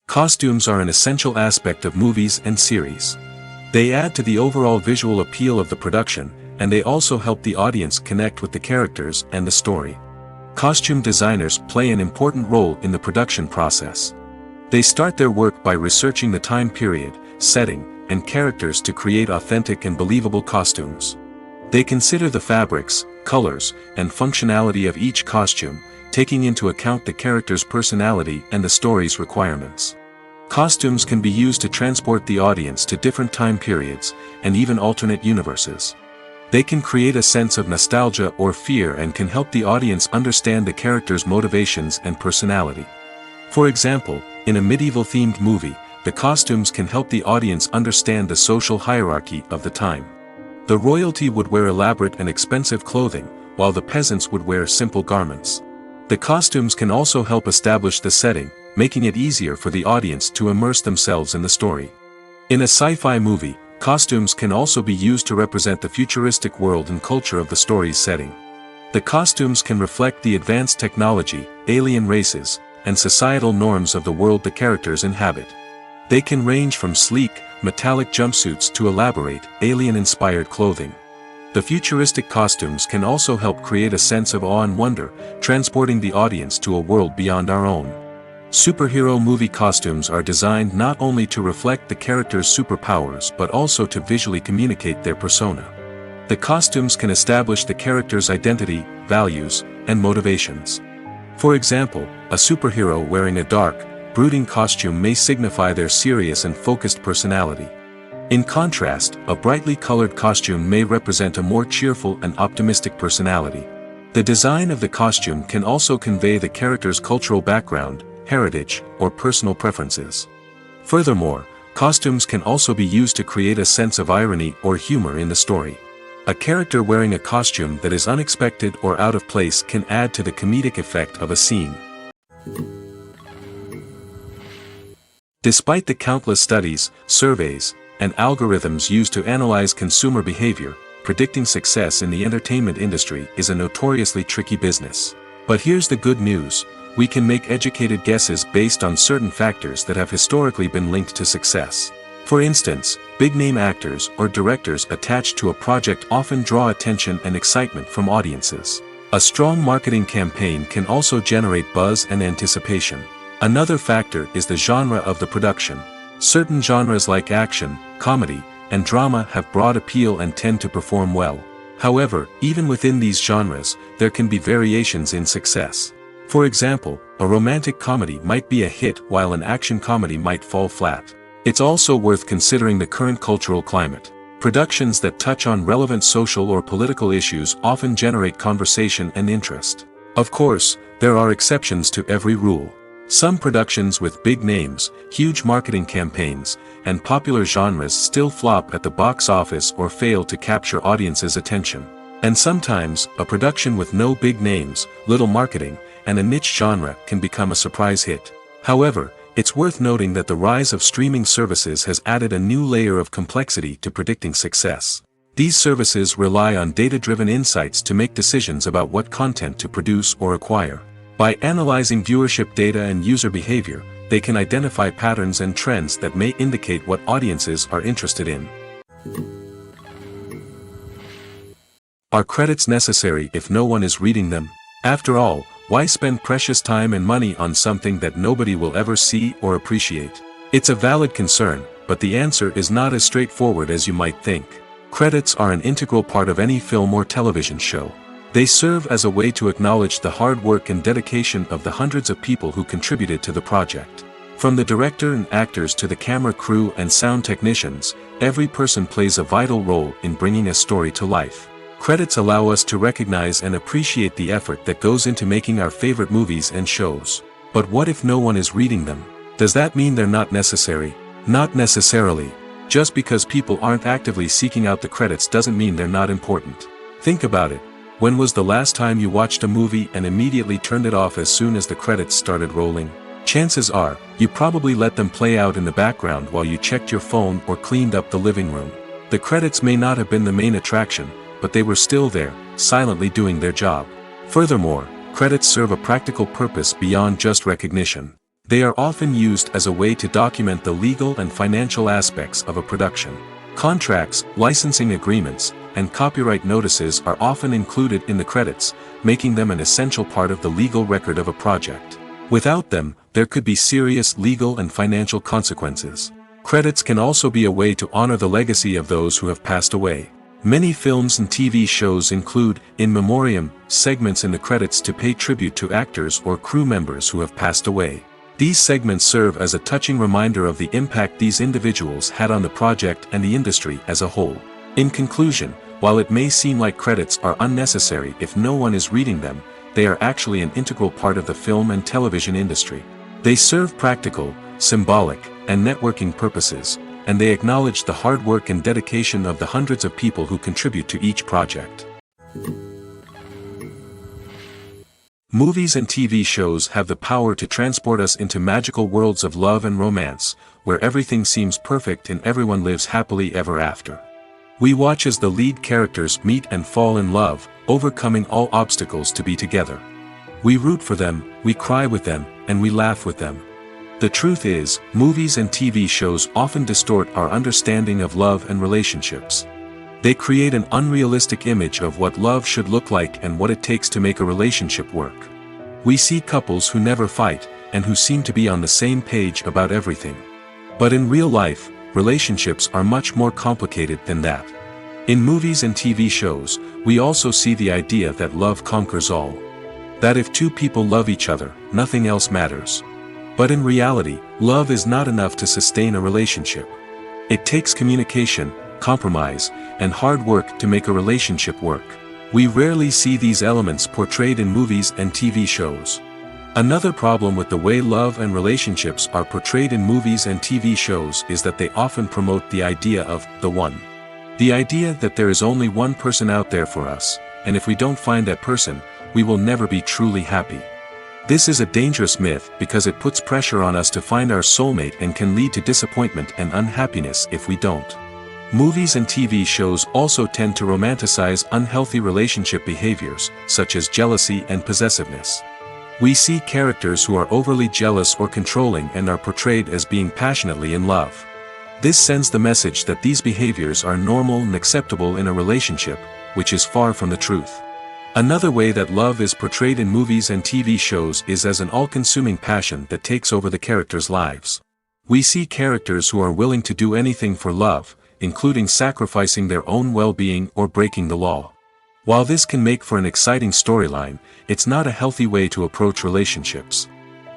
Costumes are an essential aspect of movies and series. They add to the overall visual appeal of the production, and they also help the audience connect with the characters and the story. Costume designers play an important role in the production process. They start their work by researching the time period, setting, and characters to create authentic and believable costumes. They consider the fabrics, colors, and functionality of each costume, taking into account the character's personality and the story's requirements. Costumes can be used to transport the audience to different time periods, and even alternate universes. They can create a sense of nostalgia or fear and can help the audience understand the character's motivations and personality. For example, in a medieval-themed movie, the costumes can help the audience understand the social hierarchy of the time. The royalty would wear elaborate and expensive clothing, while the peasants would wear simple garments. The costumes can also help establish the setting, making it easier for the audience to immerse themselves in the story. In a sci-fi movie, costumes can also be used to represent the futuristic world and culture of the story's setting. The costumes can reflect the advanced technology, alien races, and societal norms of the world the characters inhabit. They can range from sleek, metallic jumpsuits to elaborate, alien-inspired clothing. The futuristic costumes can also help create a sense of awe and wonder, transporting the audience to a world beyond our own. Superhero movie costumes are designed not only to reflect the character's superpowers but also to visually communicate their persona. The costumes can establish the character's identity, values, and motivations. For example, a superhero wearing a dark, brooding costume may signify their serious and focused personality. In contrast, a brightly colored costume may represent a more cheerful and optimistic personality. The design of the costume can also convey the character's cultural background, heritage, or personal preferences. Furthermore, costumes can also be used to create a sense of irony or humor in the story. A character wearing a costume that is unexpected or out of place can add to the comedic effect of a scene. Despite the countless studies, surveys, and algorithms used to analyze consumer behavior, predicting success in the entertainment industry is a notoriously tricky business. But here's the good news: we can make educated guesses based on certain factors that have historically been linked to success. For instance, big-name actors or directors attached to a project often draw attention and excitement from audiences. A strong marketing campaign can also generate buzz and anticipation. Another factor is the genre of the production. Certain genres like action, comedy, and drama have broad appeal and tend to perform well. However, even within these genres, there can be variations in success. For example, a romantic comedy might be a hit while an action comedy might fall flat. It's also worth considering the current cultural climate. Productions that touch on relevant social or political issues often generate conversation and interest. Of course, there are exceptions to every rule. Some productions with big names, huge marketing campaigns, and popular genres still flop at the box office or fail to capture audiences' attention. And sometimes, a production with no big names, little marketing, and a niche genre can become a surprise hit. However, it's worth noting that the rise of streaming services has added a new layer of complexity to predicting success. These services rely on data-driven insights to make decisions about what content to produce or acquire. By analyzing viewership data and user behavior, they can identify patterns and trends that may indicate what audiences are interested in. Are credits necessary if no one is reading them? After all, why spend precious time and money on something that nobody will ever see or appreciate? It's a valid concern, but the answer is not as straightforward as you might think. Credits are an integral part of any film or television show. They serve as a way to acknowledge the hard work and dedication of the hundreds of people who contributed to the project. From the director and actors to the camera crew and sound technicians, every person plays a vital role in bringing a story to life. Credits allow us to recognize and appreciate the effort that goes into making our favorite movies and shows. But what if no one is reading them? Does that mean they're not necessary? Not necessarily. Just because people aren't actively seeking out the credits doesn't mean they're not important. Think about it. When was the last time you watched a movie and immediately turned it off as soon as the credits started rolling? Chances are, you probably let them play out in the background while you checked your phone or cleaned up the living room. The credits may not have been the main attraction, but they were still there, silently doing their job. Furthermore, credits serve a practical purpose beyond just recognition. They are often used as a way to document the legal and financial aspects of a production. Contracts, licensing agreements, and copyright notices are often included in the credits, making them an essential part of the legal record of a project. Without them, there could be serious legal and financial consequences. Credits can also be a way to honor the legacy of those who have passed away. Many films and TV shows include, in memoriam, segments in the credits to pay tribute to actors or crew members who have passed away. These segments serve as a touching reminder of the impact these individuals had on the project and the industry as a whole. In conclusion, while it may seem like credits are unnecessary if no one is reading them, they are actually an integral part of the film and television industry. They serve practical, symbolic, and networking purposes, and they acknowledge the hard work and dedication of the hundreds of people who contribute to each project. Movies and TV shows have the power to transport us into magical worlds of love and romance, where everything seems perfect and everyone lives happily ever after. We watch as the lead characters meet and fall in love, overcoming all obstacles to be together. We root for them, we cry with them, and we laugh with them. The truth is, movies and TV shows often distort our understanding of love and relationships. They create an unrealistic image of what love should look like and what it takes to make a relationship work. We see couples who never fight, and who seem to be on the same page about everything. But in real life, relationships are much more complicated than that. In movies and TV shows, we also see the idea that love conquers all. That if two people love each other, nothing else matters. But in reality, love is not enough to sustain a relationship. It takes communication, compromise, and hard work to make a relationship work. We rarely see these elements portrayed in movies and TV shows. Another problem with the way love and relationships are portrayed in movies and TV shows is that they often promote the idea of the one. The idea that there is only one person out there for us, and if we don't find that person, we will never be truly happy. This is a dangerous myth because it puts pressure on us to find our soulmate and can lead to disappointment and unhappiness if we don't. Movies and TV shows also tend to romanticize unhealthy relationship behaviors, such as jealousy and possessiveness. We see characters who are overly jealous or controlling and are portrayed as being passionately in love. This sends the message that these behaviors are normal and acceptable in a relationship, which is far from the truth. Another way that love is portrayed in movies and TV shows is as an all-consuming passion that takes over the characters' lives. We see characters who are willing to do anything for love, including sacrificing their own well-being or breaking the law. While this can make for an exciting storyline, it's not a healthy way to approach relationships.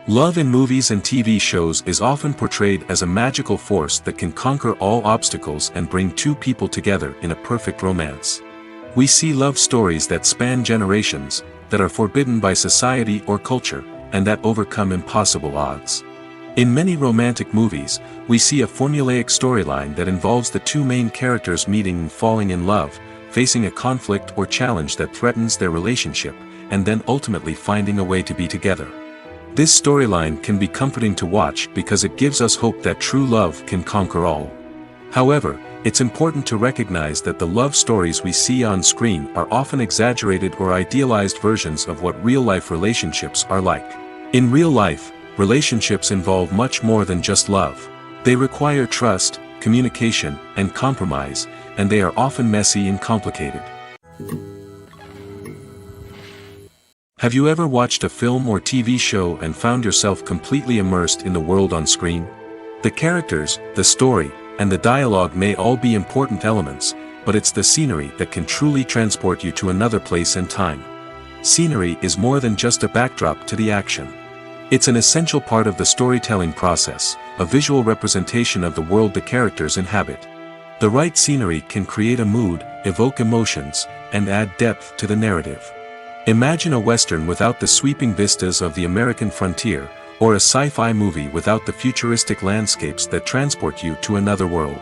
Love in movies and TV shows is often portrayed as a magical force that can conquer all obstacles and bring two people together in a perfect romance. We see love stories that span generations, that are forbidden by society or culture, and that overcome impossible odds. In many romantic movies, we see a formulaic storyline that involves the two main characters meeting and falling in love, facing a conflict or challenge that threatens their relationship, and then ultimately finding a way to be together. This storyline can be comforting to watch because it gives us hope that true love can conquer all. However, it's important to recognize that the love stories we see on screen are often exaggerated or idealized versions of what real-life relationships are like. In real life, relationships involve much more than just love. They require trust, communication, and compromise, and they are often messy and complicated. Have you ever watched a film or TV show and found yourself completely immersed in the world on screen? The characters, the story, and the dialogue may all be important elements, but it's the scenery that can truly transport you to another place and time. Scenery is more than just a backdrop to the action. It's an essential part of the storytelling process, a visual representation of the world the characters inhabit. The right scenery can create a mood, evoke emotions, and add depth to the narrative. Imagine a Western without the sweeping vistas of the American frontier, or a sci-fi movie without the futuristic landscapes that transport you to another world.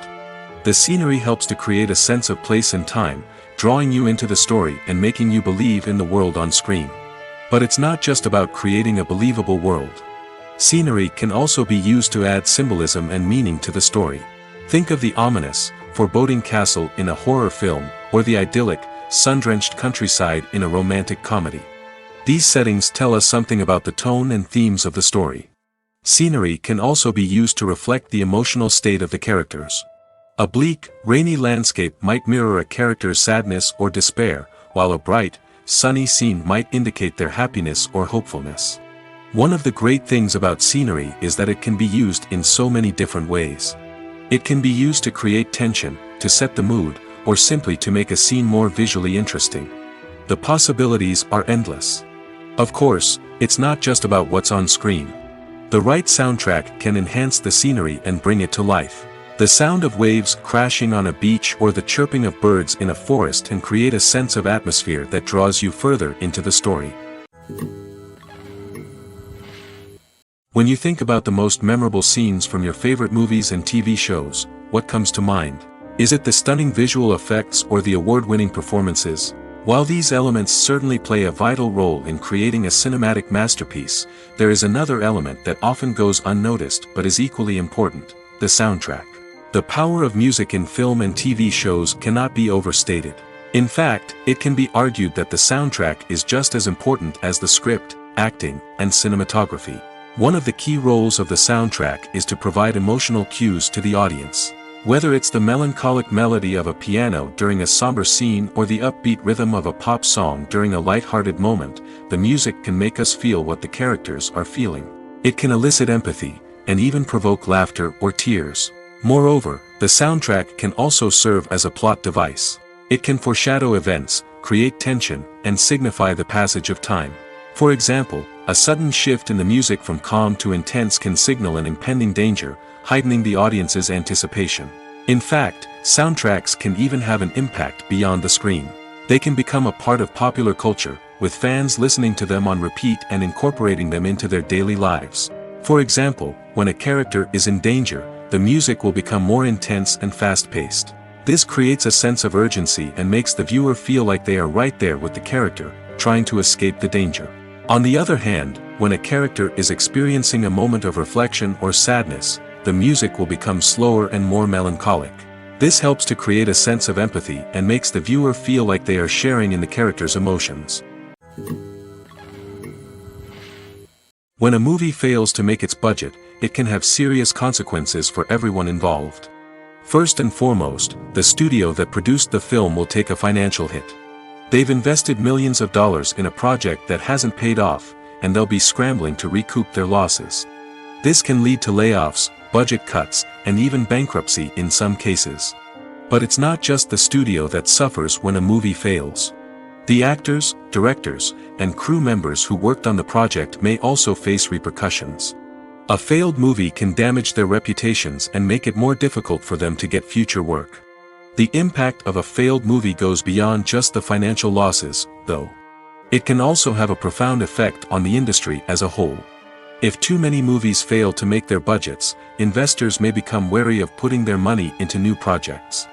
The scenery helps to create a sense of place and time, drawing you into the story and making you believe in the world on screen. But it's not just about creating a believable world. Scenery can also be used to add symbolism and meaning to the story. Think of the ominous, foreboding castle in a horror film, or the idyllic, sun-drenched countryside in a romantic comedy. These settings tell us something about the tone and themes of the story. Scenery can also be used to reflect the emotional state of the characters. A bleak, rainy landscape might mirror a character's sadness or despair, while a bright, sunny scene might indicate their happiness or hopefulness. One of the great things about scenery is that it can be used in so many different ways. It can be used to create tension, to set the mood, or simply to make a scene more visually interesting. The possibilities are endless. Of course, it's not just about what's on screen. The right soundtrack can enhance the scenery and bring it to life. The sound of waves crashing on a beach or the chirping of birds in a forest can create a sense of atmosphere that draws you further into the story. When you think about the most memorable scenes from your favorite movies and TV shows, what comes to mind? Is it the stunning visual effects or the award-winning performances? While these elements certainly play a vital role in creating a cinematic masterpiece, there is another element that often goes unnoticed but is equally important: the soundtrack. The power of music in film and TV shows cannot be overstated. In fact, it can be argued that the soundtrack is just as important as the script, acting, and cinematography. One of the key roles of the soundtrack is to provide emotional cues to the audience. Whether it's the melancholic melody of a piano during a somber scene or the upbeat rhythm of a pop song during a light-hearted moment, the music can make us feel what the characters are feeling. It can elicit empathy, and even provoke laughter or tears. Moreover, the soundtrack can also serve as a plot device. It can foreshadow events, create tension, and signify the passage of time. For example, a sudden shift in the music from calm to intense can signal an impending danger, heightening the audience's anticipation. In fact, soundtracks can even have an impact beyond the screen. They can become a part of popular culture, with fans listening to them on repeat and incorporating them into their daily lives. For example, when a character is in danger, the music will become more intense and fast-paced. This creates a sense of urgency and makes the viewer feel like they are right there with the character, trying to escape the danger. On the other hand, when a character is experiencing a moment of reflection or sadness, the music will become slower and more melancholic. This helps to create a sense of empathy and makes the viewer feel like they are sharing in the character's emotions. When a movie fails to make its budget, it can have serious consequences for everyone involved. First and foremost, the studio that produced the film will take a financial hit. They've invested millions of dollars in a project that hasn't paid off, and they'll be scrambling to recoup their losses. This can lead to layoffs, budget cuts, and even bankruptcy in some cases. But it's not just the studio that suffers when a movie fails. The actors, directors, and crew members who worked on the project may also face repercussions. A failed movie can damage their reputations and make it more difficult for them to get future work. The impact of a failed movie goes beyond just the financial losses, though. It can also have a profound effect on the industry as a whole. If too many movies fail to make their budgets, investors may become wary of putting their money into new projects.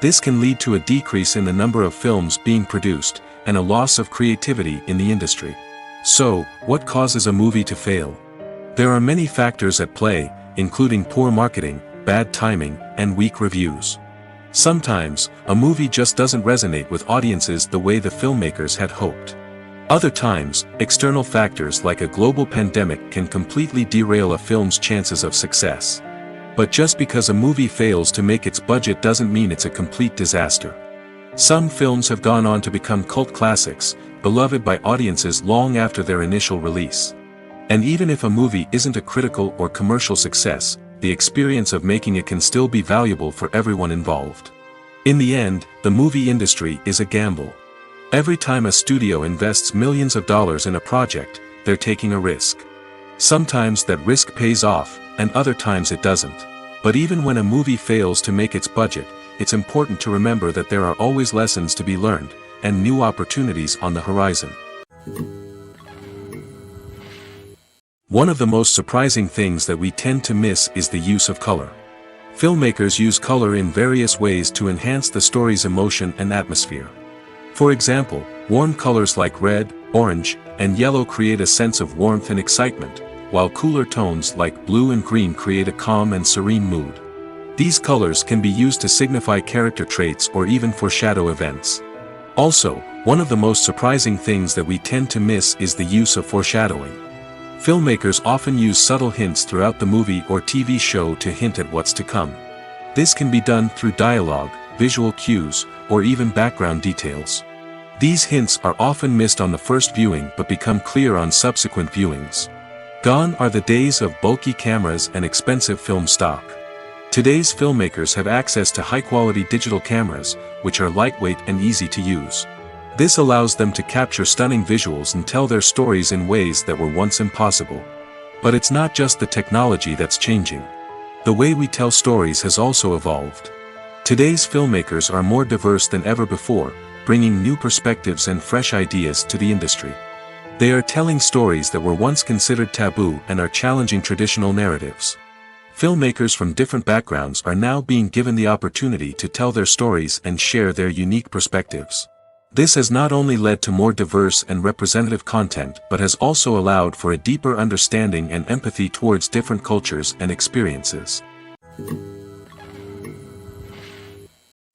This can lead to a decrease in the number of films being produced, and a loss of creativity in the industry. So, what causes a movie to fail? There are many factors at play, including poor marketing, bad timing, and weak reviews. Sometimes, a movie just doesn't resonate with audiences the way the filmmakers had hoped. Other times, external factors like a global pandemic can completely derail a film's chances of success. But just because a movie fails to make its budget doesn't mean it's a complete disaster. Some films have gone on to become cult classics, beloved by audiences long after their initial release. And even if a movie isn't a critical or commercial success, the experience of making it can still be valuable for everyone involved. In the end, the movie industry is a gamble. Every time a studio invests millions of dollars in a project, they're taking a risk. Sometimes that risk pays off, and other times it doesn't. But even when a movie fails to make its budget, it's important to remember that there are always lessons to be learned, and new opportunities on the horizon. One of the most surprising things that we tend to miss is the use of color. Filmmakers use color in various ways to enhance the story's emotion and atmosphere. For example, warm colors like red, orange, and yellow create a sense of warmth and excitement, while cooler tones like blue and green create a calm and serene mood. These colors can be used to signify character traits or even foreshadow events. Also, one of the most surprising things that we tend to miss is the use of foreshadowing. Filmmakers often use subtle hints throughout the movie or TV show to hint at what's to come. This can be done through dialogue, visual cues, or even background details. These hints are often missed on the first viewing but become clear on subsequent viewings. Gone are the days of bulky cameras and expensive film stock. Today's filmmakers have access to high-quality digital cameras, which are lightweight and easy to use. This allows them to capture stunning visuals and tell their stories in ways that were once impossible. But it's not just the technology that's changing. The way we tell stories has also evolved. Today's filmmakers are more diverse than ever before, bringing new perspectives and fresh ideas to the industry. They are telling stories that were once considered taboo and are challenging traditional narratives. Filmmakers from different backgrounds are now being given the opportunity to tell their stories and share their unique perspectives. This has not only led to more diverse and representative content but has also allowed for a deeper understanding and empathy towards different cultures and experiences.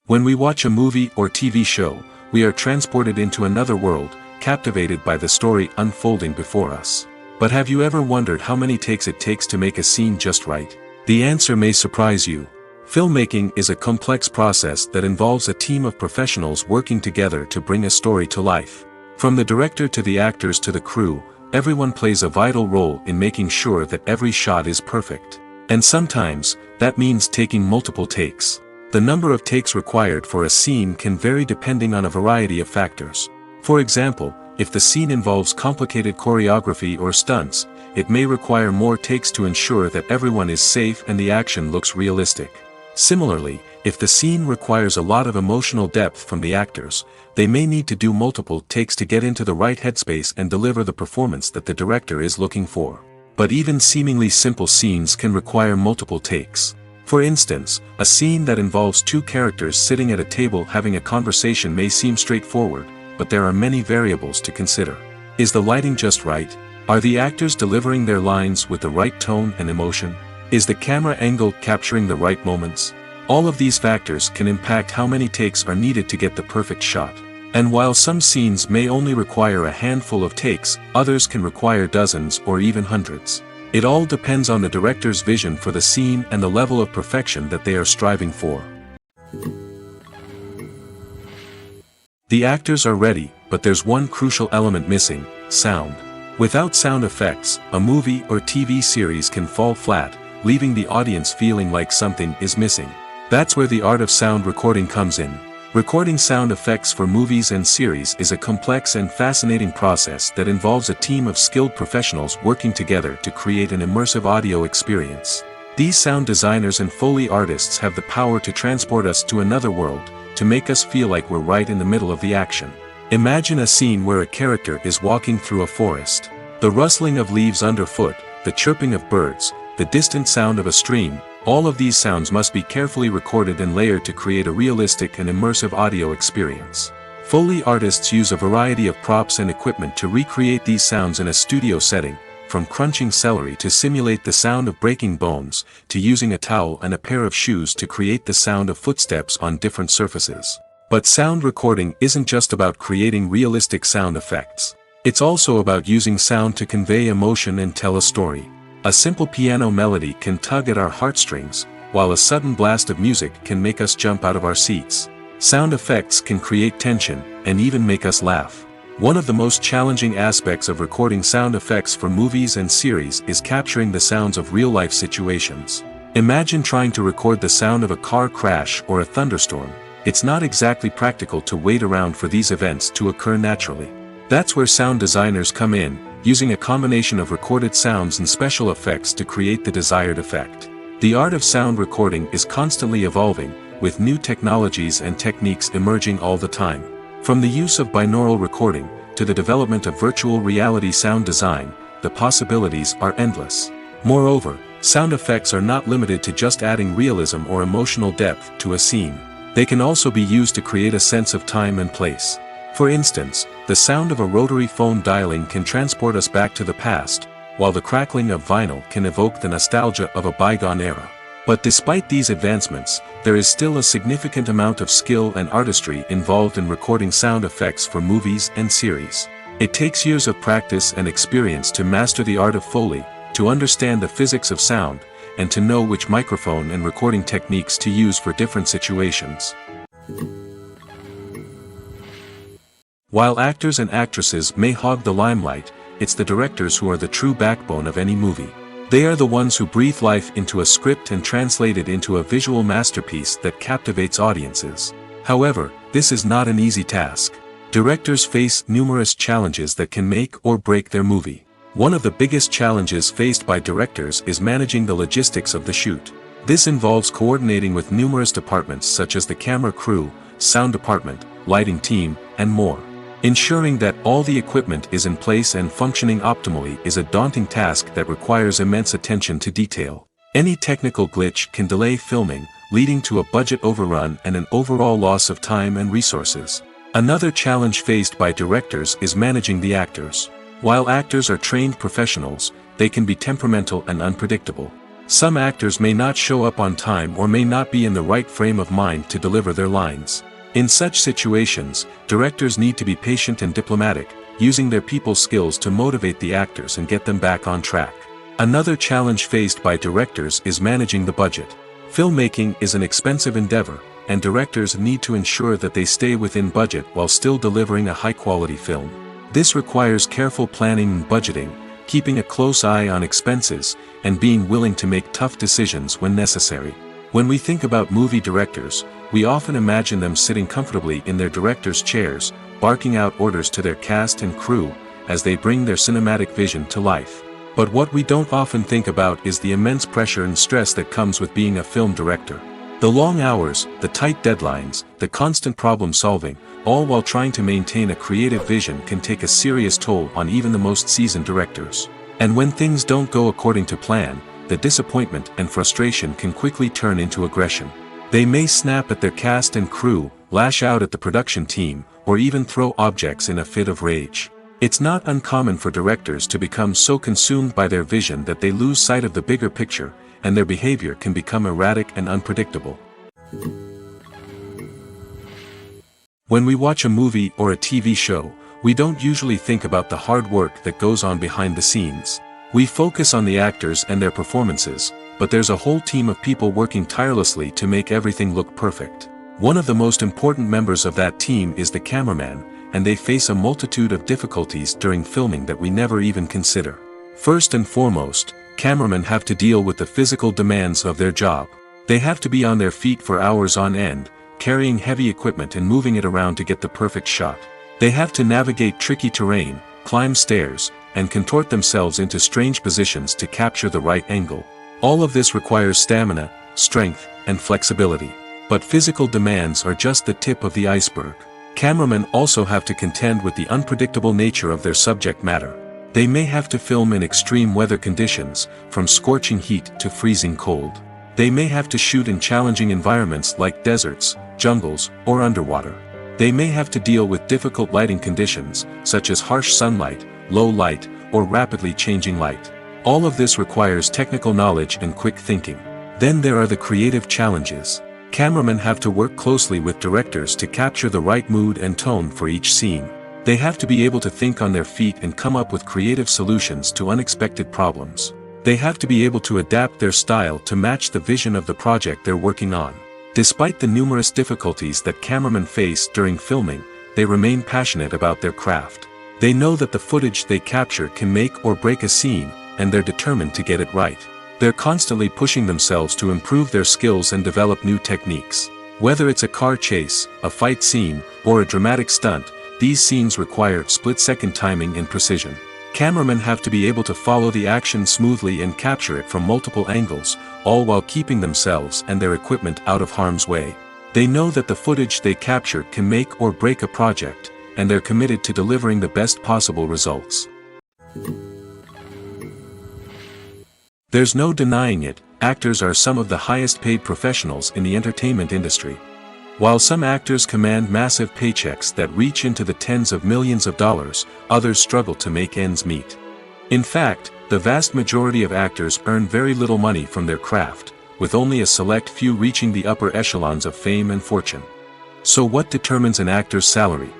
When we watch a movie or TV show, we are transported into another world, captivated by the story unfolding before us. But have you ever wondered how many takes it takes to make a scene just right? The answer may surprise you. Filmmaking is a complex process that involves a team of professionals working together to bring a story to life. From the director to the actors to the crew, everyone plays a vital role in making sure that every shot is perfect. And sometimes, that means taking multiple takes. The number of takes required for a scene can vary depending on a variety of factors. For example, if the scene involves complicated choreography or stunts, it may require more takes to ensure that everyone is safe and the action looks realistic. Similarly, if the scene requires a lot of emotional depth from the actors, they may need to do multiple takes to get into the right headspace and deliver the performance that the director is looking for. But even seemingly simple scenes can require multiple takes. For instance, a scene that involves two characters sitting at a table having a conversation may seem straightforward, but there are many variables to consider. Is the lighting just right? Are the actors delivering their lines with the right tone and emotion? Is the camera angle capturing the right moments? All of these factors can impact how many takes are needed to get the perfect shot. And while some scenes may only require a handful of takes, others can require dozens or even hundreds. It all depends on the director's vision for the scene and the level of perfection that they are striving for. The actors are ready, but there's one crucial element missing: sound. Without sound effects, a movie or TV series can fall flat, leaving the audience feeling like something is missing. That's where the art of sound recording comes in. Recording sound effects for movies and series is a complex and fascinating process that involves a team of skilled professionals working together to create an immersive audio experience. These sound designers and Foley artists have the power to transport us to another world, to make us feel like we're right in the middle of the action. Imagine a scene where a character is walking through a forest. The rustling of leaves underfoot, the chirping of birds, the distant sound of a stream, all of these sounds must be carefully recorded and layered to create a realistic and immersive audio experience. Foley artists use a variety of props and equipment to recreate these sounds in a studio setting, from crunching celery to simulate the sound of breaking bones, to using a towel and a pair of shoes to create the sound of footsteps on different surfaces. But sound recording isn't just about creating realistic sound effects. It's also about using sound to convey emotion and tell a story. A simple piano melody can tug at our heartstrings, while a sudden blast of music can make us jump out of our seats. Sound effects can create tension, and even make us laugh. One of the most challenging aspects of recording sound effects for movies and series is capturing the sounds of real-life situations. Imagine trying to record the sound of a car crash or a thunderstorm. It's not exactly practical to wait around for these events to occur naturally. That's where sound designers come in, using a combination of recorded sounds and special effects to create the desired effect. The art of sound recording is constantly evolving, with new technologies and techniques emerging all the time. From the use of binaural recording, to the development of virtual reality sound design, the possibilities are endless. Moreover, sound effects are not limited to just adding realism or emotional depth to a scene. They can also be used to create a sense of time and place. For instance, the sound of a rotary phone dialing can transport us back to the past, while the crackling of vinyl can evoke the nostalgia of a bygone era. But despite these advancements, there is still a significant amount of skill and artistry involved in recording sound effects for movies and series. It takes years of practice and experience to master the art of Foley, to understand the physics of sound, and to know which microphone and recording techniques to use for different situations. While actors and actresses may hog the limelight, it's the directors who are the true backbone of any movie. They are the ones who breathe life into a script and translate it into a visual masterpiece that captivates audiences. However, this is not an easy task. Directors face numerous challenges that can make or break their movie. One of the biggest challenges faced by directors is managing the logistics of the shoot. This involves coordinating with numerous departments such as the camera crew, sound department, lighting team, and more. Ensuring that all the equipment is in place and functioning optimally is a daunting task that requires immense attention to detail. Any technical glitch can delay filming, leading to a budget overrun and an overall loss of time and resources. Another challenge faced by directors is managing the actors. While actors are trained professionals, they can be temperamental and unpredictable. Some actors may not show up on time or may not be in the right frame of mind to deliver their lines. In such situations, directors need to be patient and diplomatic, using their people skills to motivate the actors and get them back on track. Another challenge faced by directors is managing the budget. Filmmaking is an expensive endeavor, and directors need to ensure that they stay within budget while still delivering a high-quality film. This requires careful planning and budgeting, keeping a close eye on expenses, and being willing to make tough decisions when necessary. When we think about movie directors, we often imagine them sitting comfortably in their director's chairs, barking out orders to their cast and crew, as they bring their cinematic vision to life. But what we don't often think about is the immense pressure and stress that comes with being a film director. The long hours, the tight deadlines, the constant problem solving, all while trying to maintain a creative vision can take a serious toll on even the most seasoned directors. And when things don't go according to plan, the disappointment and frustration can quickly turn into aggression. They may snap at their cast and crew, lash out at the production team, or even throw objects in a fit of rage. It's not uncommon for directors to become so consumed by their vision that they lose sight of the bigger picture, and their behavior can become erratic and unpredictable. When we watch a movie or a TV show, we don't usually think about the hard work that goes on behind the scenes. We focus on the actors and their performances, but there's a whole team of people working tirelessly to make everything look perfect. One of the most important members of that team is the cameraman, and they face a multitude of difficulties during filming that we never even consider. First and foremost, cameramen have to deal with the physical demands of their job. They have to be on their feet for hours on end, carrying heavy equipment and moving it around to get the perfect shot. They have to navigate tricky terrain, climb stairs, and contort themselves into strange positions to capture the right angle. All of this requires stamina, strength, and flexibility. But physical demands are just the tip of the iceberg. Cameramen also have to contend with the unpredictable nature of their subject matter. They may have to film in extreme weather conditions, from scorching heat to freezing cold. They may have to shoot in challenging environments like deserts, jungles, or underwater. They may have to deal with difficult lighting conditions, such as harsh sunlight, low light, or rapidly changing light. All of this requires technical knowledge and quick thinking. Then there are the creative challenges. Cameramen have to work closely with directors to capture the right mood and tone for each scene. They have to be able to think on their feet and come up with creative solutions to unexpected problems. They have to be able to adapt their style to match the vision of the project they're working on. Despite the numerous difficulties that cameramen face during filming, they remain passionate about their craft. They know that the footage they capture can make or break a scene, and they're determined to get it right. They're constantly pushing themselves to improve their skills and develop new techniques. Whether it's a car chase, a fight scene, or a dramatic stunt, these scenes require split-second timing and precision. Cameramen have to be able to follow the action smoothly and capture it from multiple angles, all while keeping themselves and their equipment out of harm's way. They know that the footage they capture can make or break a project, and they're committed to delivering the best possible results. There's no denying it, actors are some of the highest paid professionals in the entertainment industry. While some actors command massive paychecks that reach into the tens of millions of dollars, others struggle to make ends meet. In fact, the vast majority of actors earn very little money from their craft, with only a select few reaching the upper echelons of fame and fortune. So what determines an actor's salary?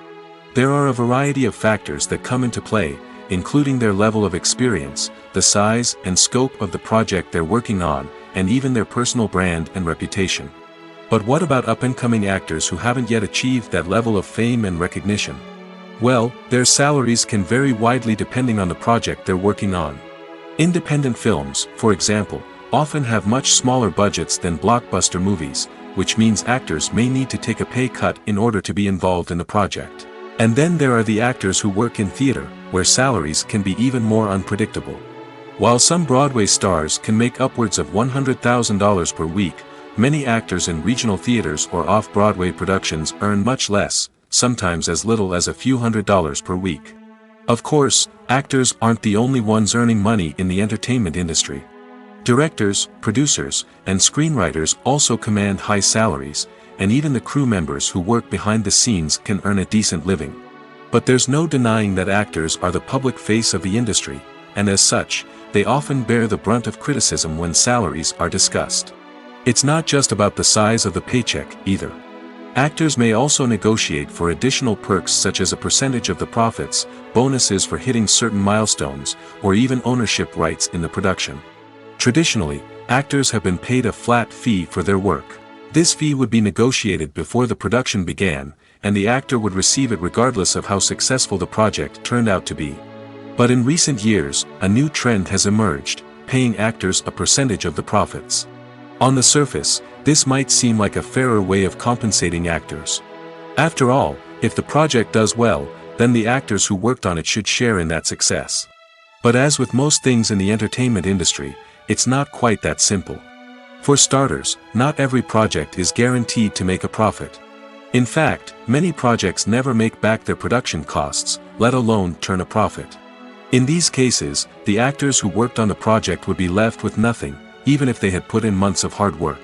There are a variety of factors that come into play, including their level of experience, the size and scope of the project they're working on, and even their personal brand and reputation. But what about up-and-coming actors who haven't yet achieved that level of fame and recognition? Well, their salaries can vary widely depending on the project they're working on. Independent films, for example, often have much smaller budgets than blockbuster movies, which means actors may need to take a pay cut in order to be involved in the project. And then there are the actors who work in theater, where salaries can be even more unpredictable. While some Broadway stars can make upwards of $100,000 per week, many actors in regional theaters or off-Broadway productions earn much less, sometimes as little as a few $100s per week. Of course, actors aren't the only ones earning money in the entertainment industry. Directors, producers, and screenwriters also command high salaries, and even the crew members who work behind the scenes can earn a decent living. But there's no denying that actors are the public face of the industry, and as such, they often bear the brunt of criticism when salaries are discussed. It's not just about the size of the paycheck, either. Actors may also negotiate for additional perks such as a percentage of the profits, bonuses for hitting certain milestones, or even ownership rights in the production. Traditionally, actors have been paid a flat fee for their work. This fee would be negotiated before the production began, and the actor would receive it regardless of how successful the project turned out to be. But in recent years, a new trend has emerged, paying actors a percentage of the profits. On the surface, this might seem like a fairer way of compensating actors. After all, if the project does well, then the actors who worked on it should share in that success. But as with most things in the entertainment industry, it's not quite that simple. For starters, not every project is guaranteed to make a profit. In fact, many projects never make back their production costs, let alone turn a profit. In these cases, the actors who worked on the project would be left with nothing, even if they had put in months of hard work.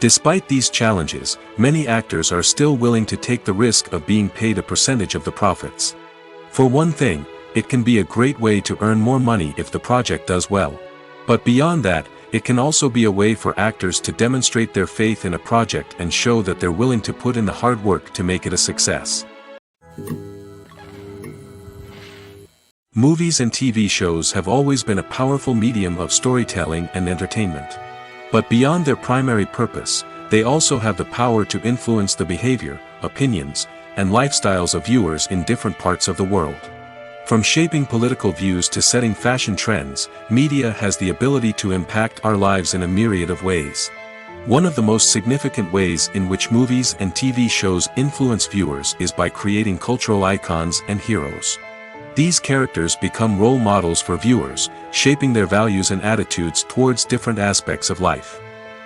Despite these challenges, many actors are still willing to take the risk of being paid a percentage of the profits. For one thing, it can be a great way to earn more money if the project does well. But beyond that, it can also be a way for actors to demonstrate their faith in a project and show that they're willing to put in the hard work to make it a success. Movies and TV shows have always been a powerful medium of storytelling and entertainment. But beyond their primary purpose, they also have the power to influence the behavior, opinions, and lifestyles of viewers in different parts of the world. From shaping political views to setting fashion trends, media has the ability to impact our lives in a myriad of ways. One of the most significant ways in which movies and TV shows influence viewers is by creating cultural icons and heroes. These characters become role models for viewers, shaping their values and attitudes towards different aspects of life.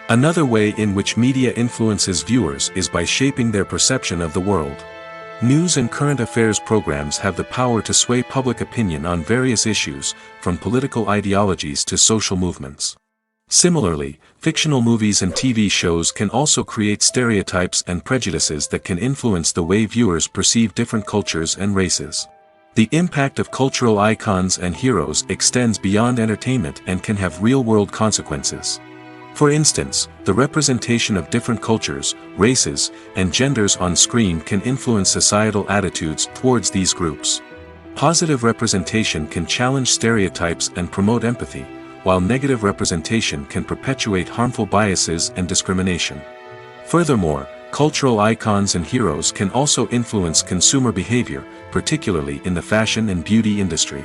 Another way in which media influences viewers is by shaping their perception of the world. News and current affairs programs have the power to sway public opinion on various issues, from political ideologies to social movements. Similarly, fictional movies and TV shows can also create stereotypes and prejudices that can influence the way viewers perceive different cultures and races. The impact of cultural icons and heroes extends beyond entertainment and can have real-world consequences. For instance, the representation of different cultures, races, and genders on screen can influence societal attitudes towards these groups. Positive representation can challenge stereotypes and promote empathy, while negative representation can perpetuate harmful biases and discrimination. Furthermore, cultural icons and heroes can also influence consumer behavior, particularly in the fashion and beauty industry.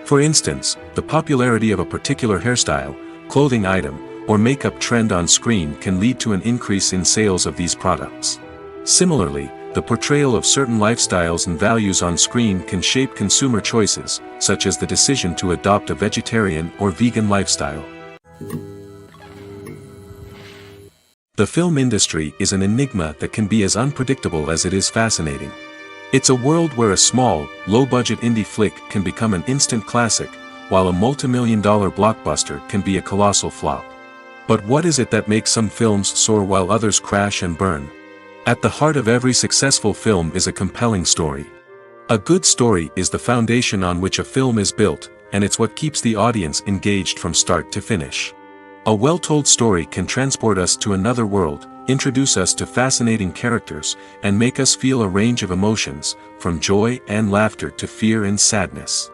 For instance, the popularity of a particular hairstyle, clothing item, or makeup trend on screen can lead to an increase in sales of these products. Similarly, the portrayal of certain lifestyles and values on screen can shape consumer choices, such as the decision to adopt a vegetarian or vegan lifestyle. The film industry is an enigma that can be as unpredictable as it is fascinating. It's a world where a small, low-budget indie flick can become an instant classic, while a multi-million-dollar blockbuster can be a colossal flop. But what is it that makes some films soar while others crash and burn? At the heart of every successful film is a compelling story. A good story is the foundation on which a film is built, and it's what keeps the audience engaged from start to finish. A well-told story can transport us to another world, introduce us to fascinating characters, and make us feel a range of emotions, from joy and laughter to fear and sadness.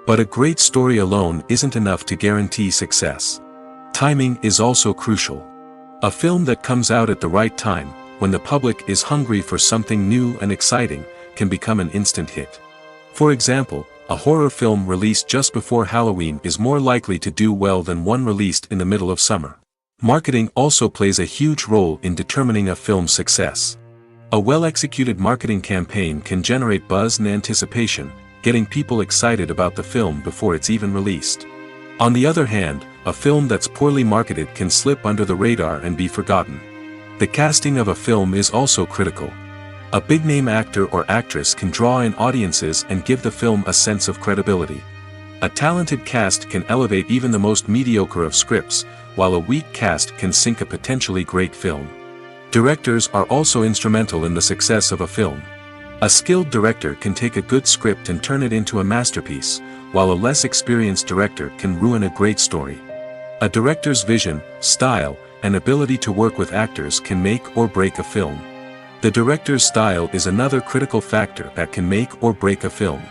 But a great story alone isn't enough to guarantee success. Timing is also crucial. A film that comes out at the right time, when the public is hungry for something new and exciting, can become an instant hit. For example, a horror film released just before Halloween is more likely to do well than one released in the middle of summer. Marketing also plays a huge role in determining a film's success. A well-executed marketing campaign can generate buzz and anticipation, getting people excited about the film before it's even released. On the other hand, a film that's poorly marketed can slip under the radar and be forgotten. The casting of a film is also critical. A big-name actor or actress can draw in audiences and give the film a sense of credibility. A talented cast can elevate even the most mediocre of scripts, while a weak cast can sink a potentially great film. Directors are also instrumental in the success of a film. A skilled director can take a good script and turn it into a masterpiece, while a less experienced director can ruin a great story. A director's vision, style, and ability to work with actors can make or break a film. The director's style is another critical factor that can make or break a film.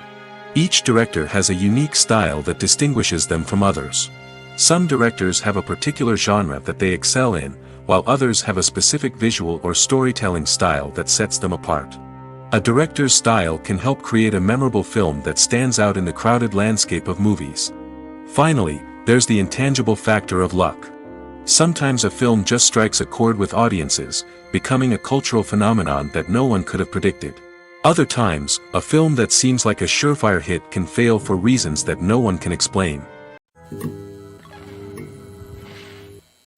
Each director has a unique style that distinguishes them from others. Some directors have a particular genre that they excel in, while others have a specific visual or storytelling style that sets them apart. A director's style can help create a memorable film that stands out in the crowded landscape of movies. Finally, there's the intangible factor of luck. Sometimes a film just strikes a chord with audiences, becoming a cultural phenomenon that no one could have predicted. Other times, a film that seems like a surefire hit can fail for reasons that no one can explain.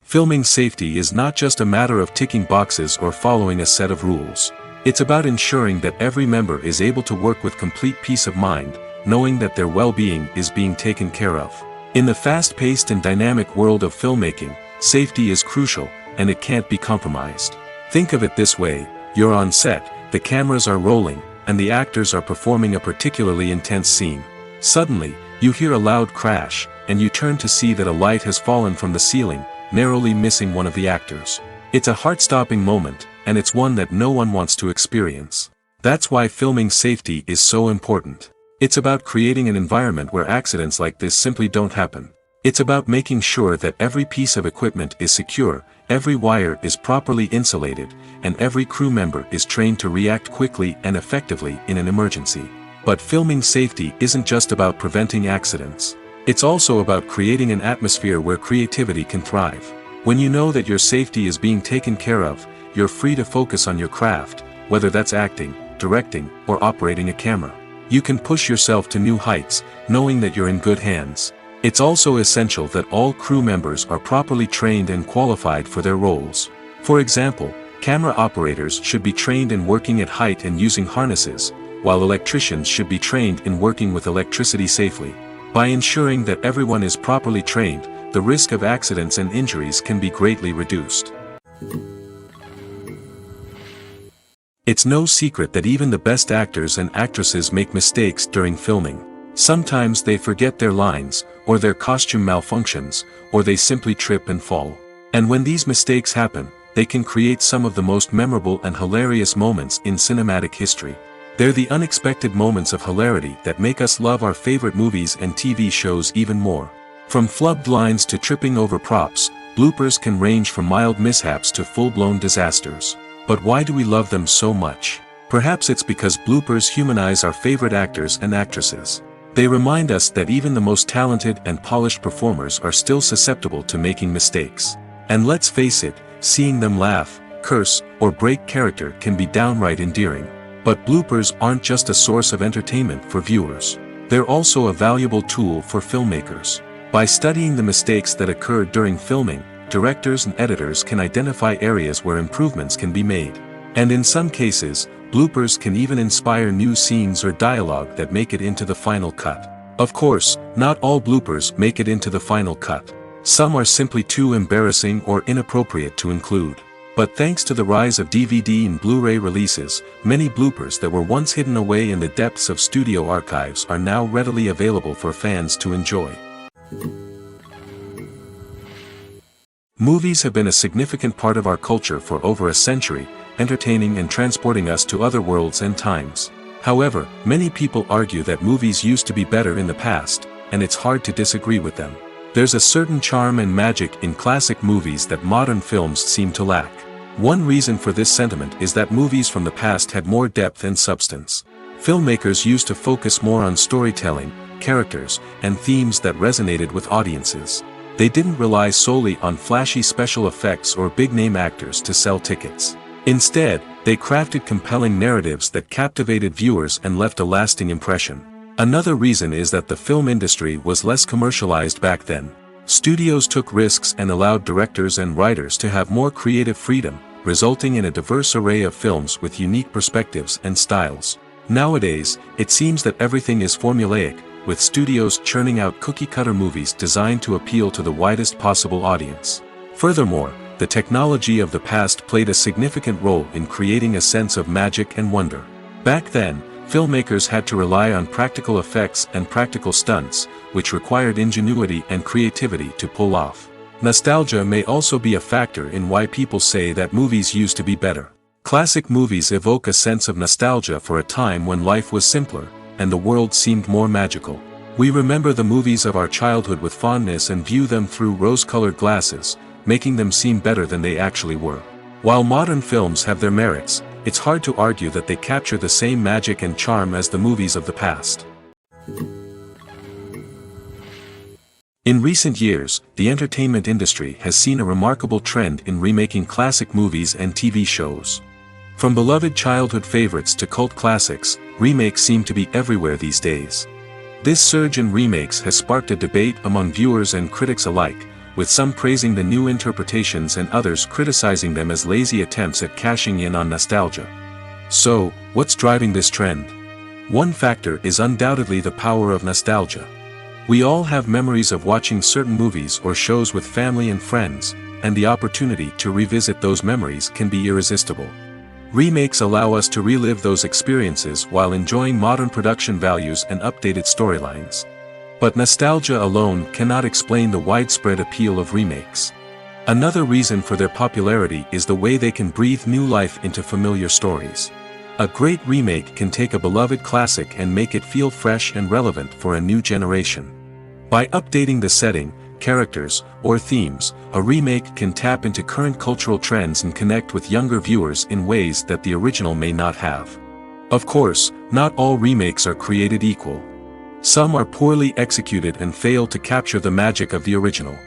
Filming safety is not just a matter of ticking boxes or following a set of rules. It's about ensuring that every member is able to work with complete peace of mind, knowing that their well-being is being taken care of. In the fast-paced and dynamic world of filmmaking, safety is crucial, and it can't be compromised. Think of it this way: you're on set, the cameras are rolling, and the actors are performing a particularly intense scene. Suddenly, you hear a loud crash, and you turn to see that a light has fallen from the ceiling, narrowly missing one of the actors. It's a heart-stopping moment, and it's one that no one wants to experience. That's why filming safety is so important. It's about creating an environment where accidents like this simply don't happen. It's about making sure that every piece of equipment is secure, every wire is properly insulated, and every crew member is trained to react quickly and effectively in an emergency. But filming safety isn't just about preventing accidents. It's also about creating an atmosphere where creativity can thrive. When you know that your safety is being taken care of, you're free to focus on your craft, whether that's acting, directing, or operating a camera. You can push yourself to new heights, knowing that you're in good hands. It's also essential that all crew members are properly trained and qualified for their roles. For example, camera operators should be trained in working at height and using harnesses, while electricians should be trained in working with electricity safely. By ensuring that everyone is properly trained, the risk of accidents and injuries can be greatly reduced. It's no secret that even the best actors and actresses make mistakes during filming. Sometimes they forget their lines, or their costume malfunctions, or they simply trip and fall. And when these mistakes happen, they can create some of the most memorable and hilarious moments in cinematic history. They're the unexpected moments of hilarity that make us love our favorite movies and TV shows even more. From flubbed lines to tripping over props, bloopers can range from mild mishaps to full-blown disasters. But why do we love them so much? Perhaps it's because bloopers humanize our favorite actors and actresses. They remind us that even the most talented and polished performers are still susceptible to making mistakes. And let's face it, seeing them laugh, curse, or break character can be downright endearing. But bloopers aren't just a source of entertainment for viewers. They're also a valuable tool for filmmakers. By studying the mistakes that occurred during filming, directors and editors can identify areas where improvements can be made. And in some cases, bloopers can even inspire new scenes or dialogue that make it into the final cut. Of course, not all bloopers make it into the final cut. Some are simply too embarrassing or inappropriate to include. But thanks to the rise of DVD and Blu-ray releases, many bloopers that were once hidden away in the depths of studio archives are now readily available for fans to enjoy. Movies have been a significant part of our culture for over a century, entertaining and transporting us to other worlds and times. However, many people argue that movies used to be better in the past, and it's hard to disagree with them. There's a certain charm and magic in classic movies that modern films seem to lack. One reason for this sentiment is that movies from the past had more depth and substance. Filmmakers used to focus more on storytelling, characters, and themes that resonated with audiences. They didn't rely solely on flashy special effects or big-name actors to sell tickets. Instead, they crafted compelling narratives that captivated viewers and left a lasting impression. Another reason is that the film industry was less commercialized back then. Studios took risks and allowed directors and writers to have more creative freedom, resulting in a diverse array of films with unique perspectives and styles. Nowadays, it seems that everything is formulaic, with studios churning out cookie-cutter movies designed to appeal to the widest possible audience. Furthermore, the technology of the past played a significant role in creating a sense of magic and wonder. Back then, filmmakers had to rely on practical effects and practical stunts, which required ingenuity and creativity to pull off. Nostalgia may also be a factor in why people say that movies used to be better. Classic movies evoke a sense of nostalgia for a time when life was simpler, and the world seemed more magical. We remember the movies of our childhood with fondness and view them through rose-colored glasses, making them seem better than they actually were. While modern films have their merits, it's hard to argue that they capture the same magic and charm as the movies of the past. In recent years, the entertainment industry has seen a remarkable trend in remaking classic movies and TV shows. From beloved childhood favorites to cult classics, remakes seem to be everywhere these days. This surge in remakes has sparked a debate among viewers and critics alike, with some praising the new interpretations and others criticizing them as lazy attempts at cashing in on nostalgia. So, what's driving this trend? One factor is undoubtedly the power of nostalgia. We all have memories of watching certain movies or shows with family and friends, and the opportunity to revisit those memories can be irresistible. Remakes allow us to relive those experiences while enjoying modern production values and updated storylines. But nostalgia alone cannot explain the widespread appeal of remakes. Another reason for their popularity is the way they can breathe new life into familiar stories. A great remake can take a beloved classic and make it feel fresh and relevant for a new generation. By updating the setting, characters, or themes, a remake can tap into current cultural trends and connect with younger viewers in ways that the original may not have. Of course, not all remakes are created equal. Some are poorly executed and fail to capture the magic of the original.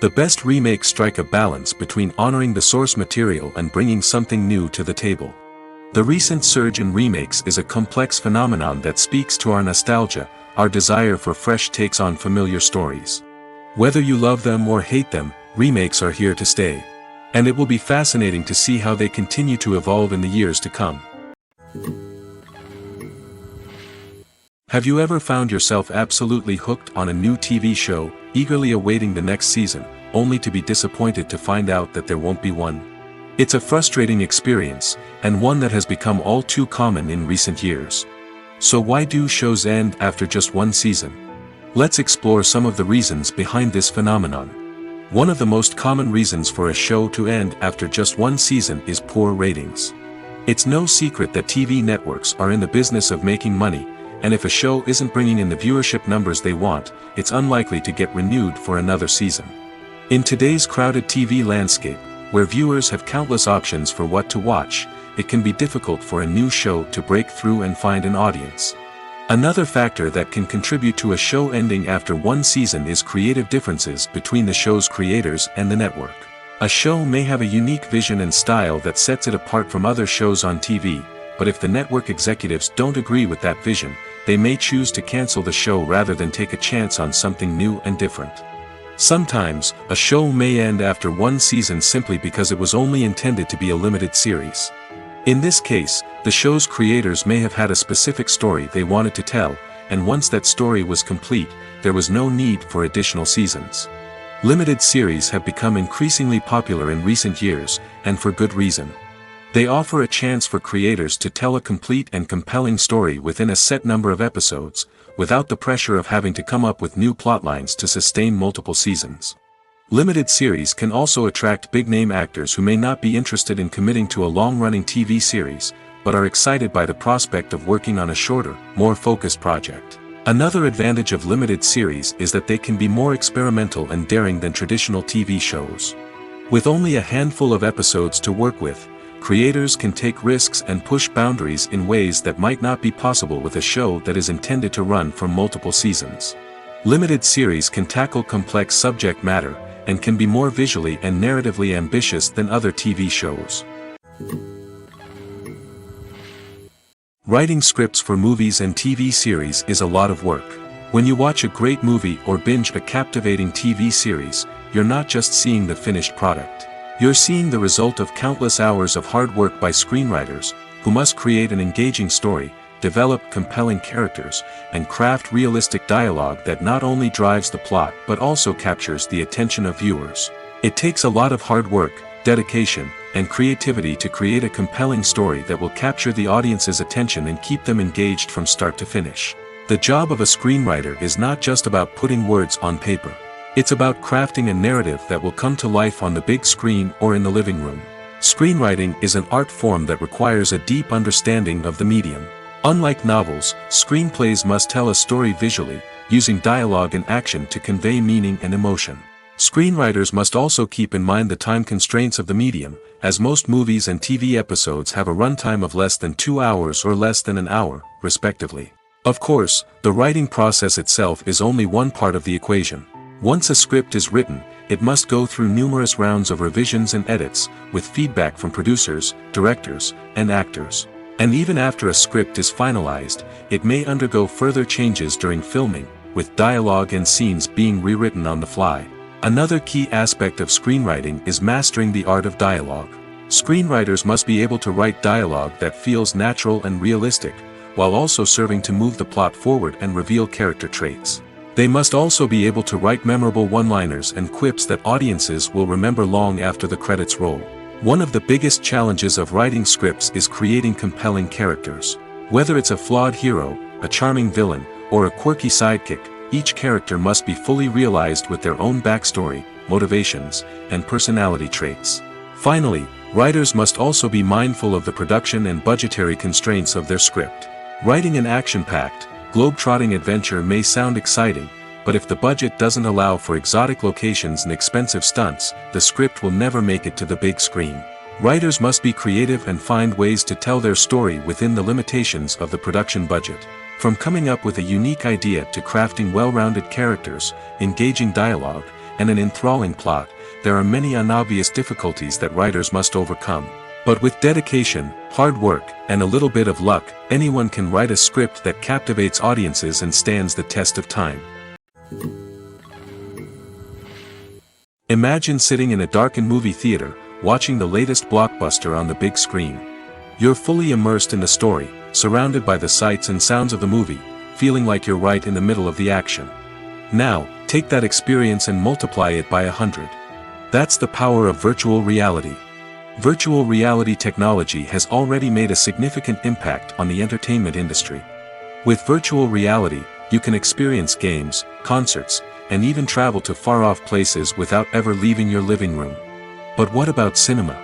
The best remakes strike a balance between honoring the source material and bringing something new to the table. The recent surge in remakes is a complex phenomenon that speaks to our nostalgia, our desire for fresh takes on familiar stories. Whether you love them or hate them, remakes are here to stay. And it will be fascinating to see how they continue to evolve in the years to come. Have you ever found yourself absolutely hooked on a new TV show, eagerly awaiting the next season, only to be disappointed to find out that there won't be one? It's a frustrating experience, and one that has become all too common in recent years. So why do shows end after just one season? Let's explore some of the reasons behind this phenomenon. One of the most common reasons for a show to end after just one season is poor ratings. It's no secret that TV networks are in the business of making money, and if a show isn't bringing in the viewership numbers they want, it's unlikely to get renewed for another season. In today's crowded TV landscape, where viewers have countless options for what to watch, it can be difficult for a new show to break through and find an audience. Another factor that can contribute to a show ending after one season is creative differences between the show's creators and the network. A show may have a unique vision and style that sets it apart from other shows on TV, but if the network executives don't agree with that vision, they may choose to cancel the show rather than take a chance on something new and different. Sometimes, a show may end after one season simply because it was only intended to be a limited series. In this case, the show's creators may have had a specific story they wanted to tell, and once that story was complete, there was no need for additional seasons. Limited series have become increasingly popular in recent years, and for good reason. They offer a chance for creators to tell a complete and compelling story within a set number of episodes, without the pressure of having to come up with new plotlines to sustain multiple seasons. Limited series can also attract big-name actors who may not be interested in committing to a long-running TV series, but are excited by the prospect of working on a shorter, more focused project. Another advantage of limited series is that they can be more experimental and daring than traditional TV shows. With only a handful of episodes to work with, creators can take risks and push boundaries in ways that might not be possible with a show that is intended to run for multiple seasons. Limited series can tackle complex subject matter, and can be more visually and narratively ambitious than other TV shows. Writing scripts for movies and TV series is a lot of work. When you watch a great movie or binge a captivating TV series, you're not just seeing the finished product. You're seeing the result of countless hours of hard work by screenwriters, who must create an engaging story, develop compelling characters, and craft realistic dialogue that not only drives the plot but also captures the attention of viewers. It takes a lot of hard work, dedication, and creativity to create a compelling story that will capture the audience's attention and keep them engaged from start to finish. The job of a screenwriter is not just about putting words on paper. It's about crafting a narrative that will come to life on the big screen or in the living room. Screenwriting is an art form that requires a deep understanding of the medium. Unlike novels, screenplays must tell a story visually, using dialogue and action to convey meaning and emotion. Screenwriters must also keep in mind the time constraints of the medium, as most movies and TV episodes have a runtime of less than 2 hours or less than an hour, respectively. Of course, the writing process itself is only one part of the equation. Once a script is written, it must go through numerous rounds of revisions and edits, with feedback from producers, directors, and actors. And even after a script is finalized, it may undergo further changes during filming, with dialogue and scenes being rewritten on the fly. Another key aspect of screenwriting is mastering the art of dialogue. Screenwriters must be able to write dialogue that feels natural and realistic, while also serving to move the plot forward and reveal character traits. They must also be able to write memorable one-liners and quips that audiences will remember long after the credits roll. One of the biggest challenges of writing scripts is creating compelling characters. Whether it's a flawed hero, a charming villain, or a quirky sidekick, each character must be fully realized with their own backstory, motivations, and personality traits. Finally, writers must also be mindful of the production and budgetary constraints of their script. Writing an action-packed, globe-trotting adventure may sound exciting, but if the budget doesn't allow for exotic locations and expensive stunts, the script will never make it to the big screen. Writers must be creative and find ways to tell their story within the limitations of the production budget. From coming up with a unique idea to crafting well-rounded characters, engaging dialogue, and an enthralling plot, there are many unobvious difficulties that writers must overcome. But with dedication, hard work, and a little bit of luck, anyone can write a script that captivates audiences and stands the test of time. Imagine sitting in a darkened movie theater, watching the latest blockbuster on the big screen. You're fully immersed in the story, surrounded by the sights and sounds of the movie, feeling like you're right in the middle of the action. Now, take that experience and multiply it by 100. That's the power of virtual reality. Virtual reality technology has already made a significant impact on the entertainment industry. With virtual reality, you can experience games, concerts, and even travel to far-off places without ever leaving your living room. But what about cinema?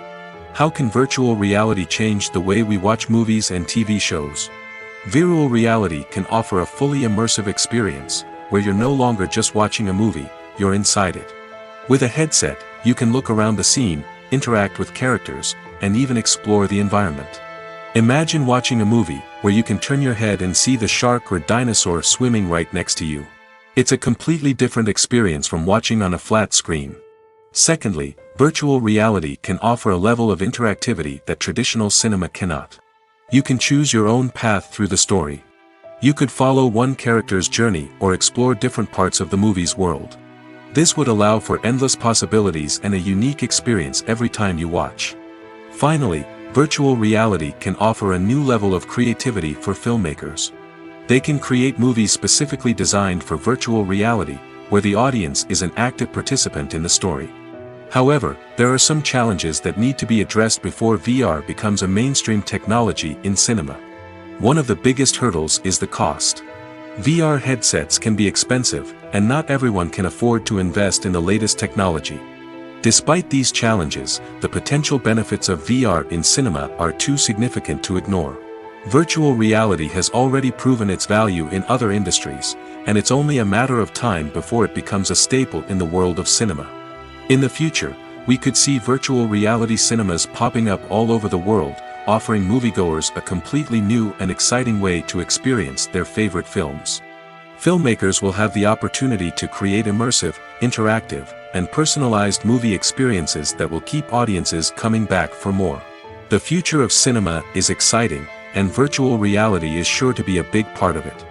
How can virtual reality change the way we watch movies and TV shows? Virtual reality can offer a fully immersive experience, where you're no longer just watching a movie, you're inside it. With a headset, you can look around the scene, interact with characters, and even explore the environment. Imagine watching a movie, where you can turn your head and see the shark or dinosaur swimming right next to you. It's a completely different experience from watching on a flat screen. Secondly, virtual reality can offer a level of interactivity that traditional cinema cannot. You can choose your own path through the story. You could follow one character's journey or explore different parts of the movie's world. This would allow for endless possibilities and a unique experience every time you watch. Finally, virtual reality can offer a new level of creativity for filmmakers. They can create movies specifically designed for virtual reality, where the audience is an active participant in the story. However, there are some challenges that need to be addressed before VR becomes a mainstream technology in cinema. One of the biggest hurdles is the cost. VR headsets can be expensive, and not everyone can afford to invest in the latest technology. Despite these challenges, the potential benefits of VR in cinema are too significant to ignore. Virtual reality has already proven its value in other industries, and it's only a matter of time before it becomes a staple in the world of cinema. In the future, we could see virtual reality cinemas popping up all over the world, offering moviegoers a completely new and exciting way to experience their favorite films. Filmmakers will have the opportunity to create immersive, interactive, and personalized movie experiences that will keep audiences coming back for more. The future of cinema is exciting, and virtual reality is sure to be a big part of it.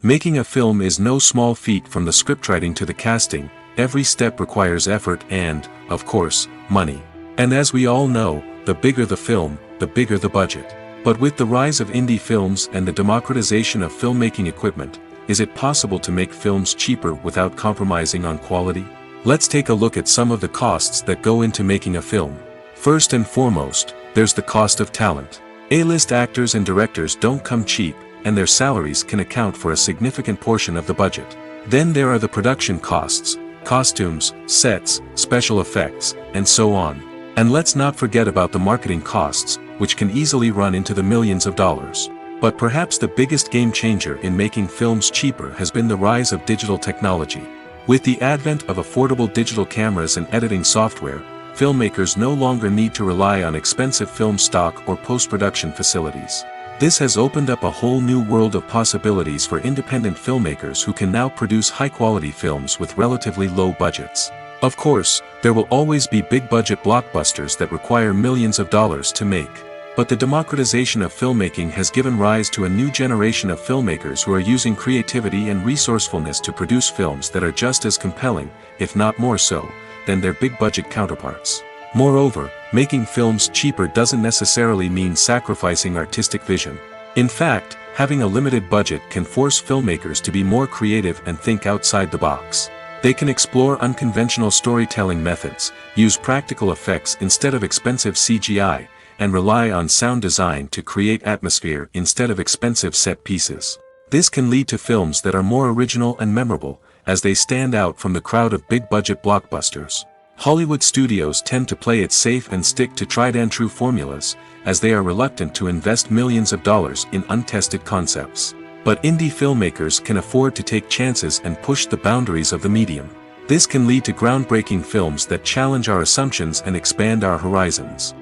Making a film is no small feat. From the scriptwriting to the casting, every step requires effort and, of course, money. And as we all know, the bigger the film, the bigger the budget. But with the rise of indie films and the democratization of filmmaking equipment, is it possible to make films cheaper without compromising on quality? Let's take a look at some of the costs that go into making a film. First and foremost, there's the cost of talent. A-list actors and directors don't come cheap, and their salaries can account for a significant portion of the budget. Then there are the production costs, costumes, sets, special effects, and so on. And let's not forget about the marketing costs, which can easily run into the millions of dollars. But perhaps the biggest game changer in making films cheaper has been the rise of digital technology. With the advent of affordable digital cameras and editing software, filmmakers no longer need to rely on expensive film stock or post-production facilities. This has opened up a whole new world of possibilities for independent filmmakers who can now produce high-quality films with relatively low budgets. Of course, there will always be big-budget blockbusters that require millions of dollars to make. But the democratization of filmmaking has given rise to a new generation of filmmakers who are using creativity and resourcefulness to produce films that are just as compelling, if not more so, than their big-budget counterparts. Moreover, making films cheaper doesn't necessarily mean sacrificing artistic vision. In fact, having a limited budget can force filmmakers to be more creative and think outside the box. They can explore unconventional storytelling methods, use practical effects instead of expensive CGI, and rely on sound design to create atmosphere instead of expensive set pieces. This can lead to films that are more original and memorable, as they stand out from the crowd of big-budget blockbusters. Hollywood studios tend to play it safe and stick to tried-and-true formulas, as they are reluctant to invest millions of dollars in untested concepts. But indie filmmakers can afford to take chances and push the boundaries of the medium. This can lead to groundbreaking films that challenge our assumptions and expand our horizons.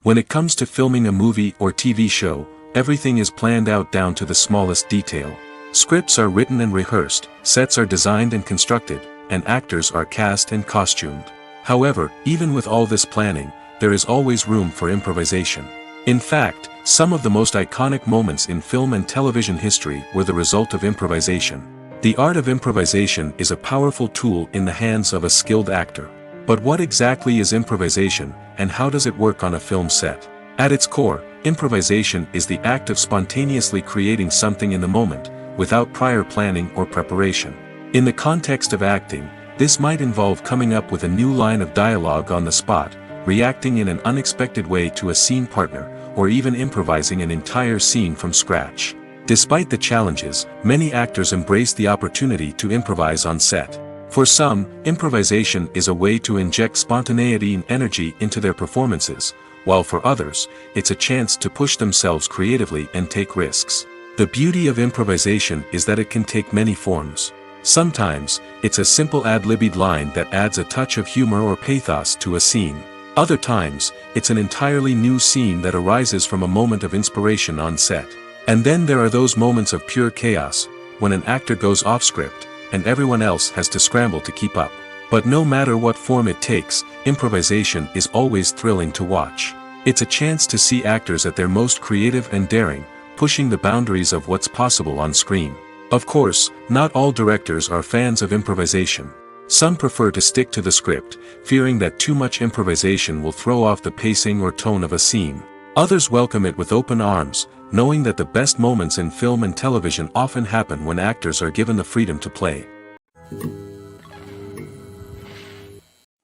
When it comes to filming a movie or TV show, everything is planned out down to the smallest detail. Scripts are written and rehearsed, sets are designed and constructed, and actors are cast and costumed. However, even with all this planning, there is always room for improvisation. In fact, some of the most iconic moments in film and television history were the result of improvisation. The art of improvisation is a powerful tool in the hands of a skilled actor. But what exactly is improvisation, and how does it work on a film set? At its core, improvisation is the act of spontaneously creating something in the moment, without prior planning or preparation. In the context of acting, this might involve coming up with a new line of dialogue on the spot, reacting in an unexpected way to a scene partner, or even improvising an entire scene from scratch. Despite the challenges, many actors embrace the opportunity to improvise on set. For some, improvisation is a way to inject spontaneity and energy into their performances, while for others, it's a chance to push themselves creatively and take risks. The beauty of improvisation is that it can take many forms. Sometimes, it's a simple ad-libbed line that adds a touch of humor or pathos to a scene. Other times, it's an entirely new scene that arises from a moment of inspiration on set. And then there are those moments of pure chaos, when an actor goes off script, and everyone else has to scramble to keep up. But no matter what form it takes, improvisation is always thrilling to watch. It's a chance to see actors at their most creative and daring, pushing the boundaries of what's possible on screen. Of course, not all directors are fans of improvisation. Some prefer to stick to the script, fearing that too much improvisation will throw off the pacing or tone of a scene. Others welcome it with open arms, knowing that the best moments in film and television often happen when actors are given the freedom to play.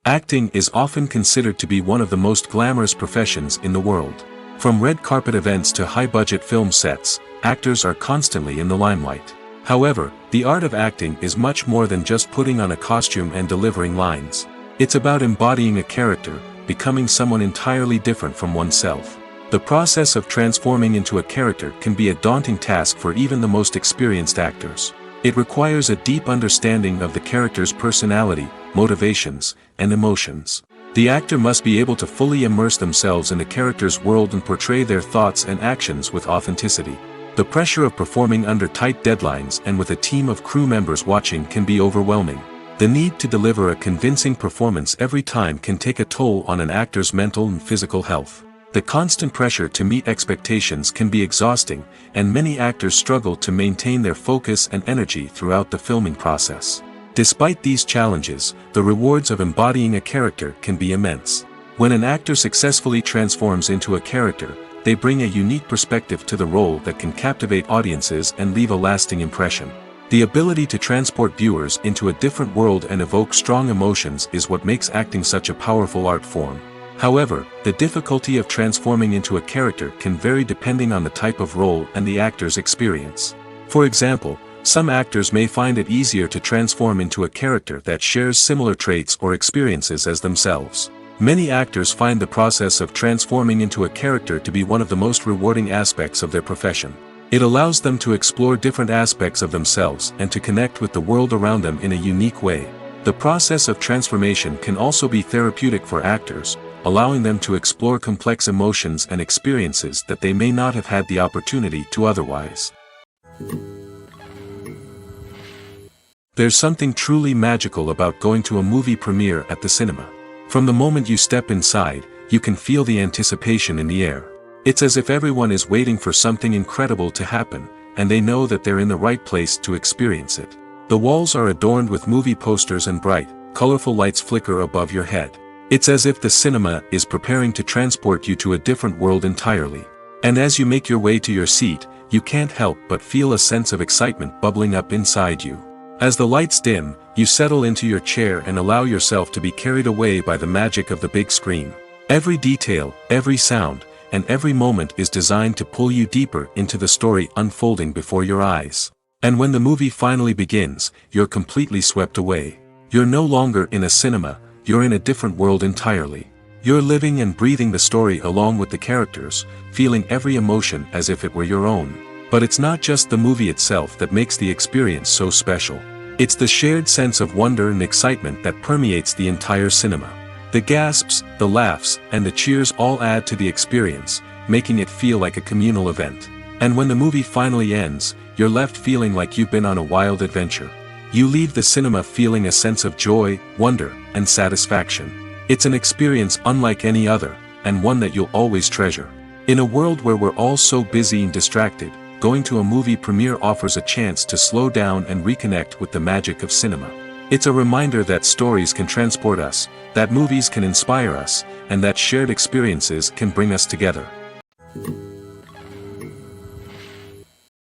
Acting is often considered to be one of the most glamorous professions in the world. From red carpet events to high-budget film sets, actors are constantly in the limelight. However, the art of acting is much more than just putting on a costume and delivering lines. It's about embodying a character, becoming someone entirely different from oneself. The process of transforming into a character can be a daunting task for even the most experienced actors. It requires a deep understanding of the character's personality, motivations, and emotions. The actor must be able to fully immerse themselves in the character's world and portray their thoughts and actions with authenticity. The pressure of performing under tight deadlines and with a team of crew members watching can be overwhelming. The need to deliver a convincing performance every time can take a toll on an actor's mental and physical health. The constant pressure to meet expectations can be exhausting, and many actors struggle to maintain their focus and energy throughout the filming process. Despite these challenges, the rewards of embodying a character can be immense. When an actor successfully transforms into a character, they bring a unique perspective to the role that can captivate audiences and leave a lasting impression. The ability to transport viewers into a different world and evoke strong emotions is what makes acting such a powerful art form. However, the difficulty of transforming into a character can vary depending on the type of role and the actor's experience. For example, some actors may find it easier to transform into a character that shares similar traits or experiences as themselves. Many actors find the process of transforming into a character to be one of the most rewarding aspects of their profession. It allows them to explore different aspects of themselves and to connect with the world around them in a unique way. The process of transformation can also be therapeutic for actors, allowing them to explore complex emotions and experiences that they may not have had the opportunity to otherwise. There's something truly magical about going to a movie premiere at the cinema. From the moment you step inside, you can feel the anticipation in the air. It's as if everyone is waiting for something incredible to happen, and they know that they're in the right place to experience it. The walls are adorned with movie posters and bright, colorful lights flicker above your head. It's as if the cinema is preparing to transport you to a different world entirely. And as you make your way to your seat, you can't help but feel a sense of excitement bubbling up inside you. As the lights dim, you settle into your chair and allow yourself to be carried away by the magic of the big screen. Every detail, every sound, and every moment is designed to pull you deeper into the story unfolding before your eyes. And when the movie finally begins, you're completely swept away. You're no longer in a cinema, you're in a different world entirely. You're living and breathing the story along with the characters, feeling every emotion as if it were your own. But it's not just the movie itself that makes the experience so special. It's the shared sense of wonder and excitement that permeates the entire cinema. The gasps, the laughs, and the cheers all add to the experience, making it feel like a communal event. And when the movie finally ends, you're left feeling like you've been on a wild adventure. You leave the cinema feeling a sense of joy, wonder, and satisfaction. It's an experience unlike any other, and one that you'll always treasure. In a world where we're all so busy and distracted, going to a movie premiere offers a chance to slow down and reconnect with the magic of cinema. It's a reminder that stories can transport us, that movies can inspire us, and that shared experiences can bring us together.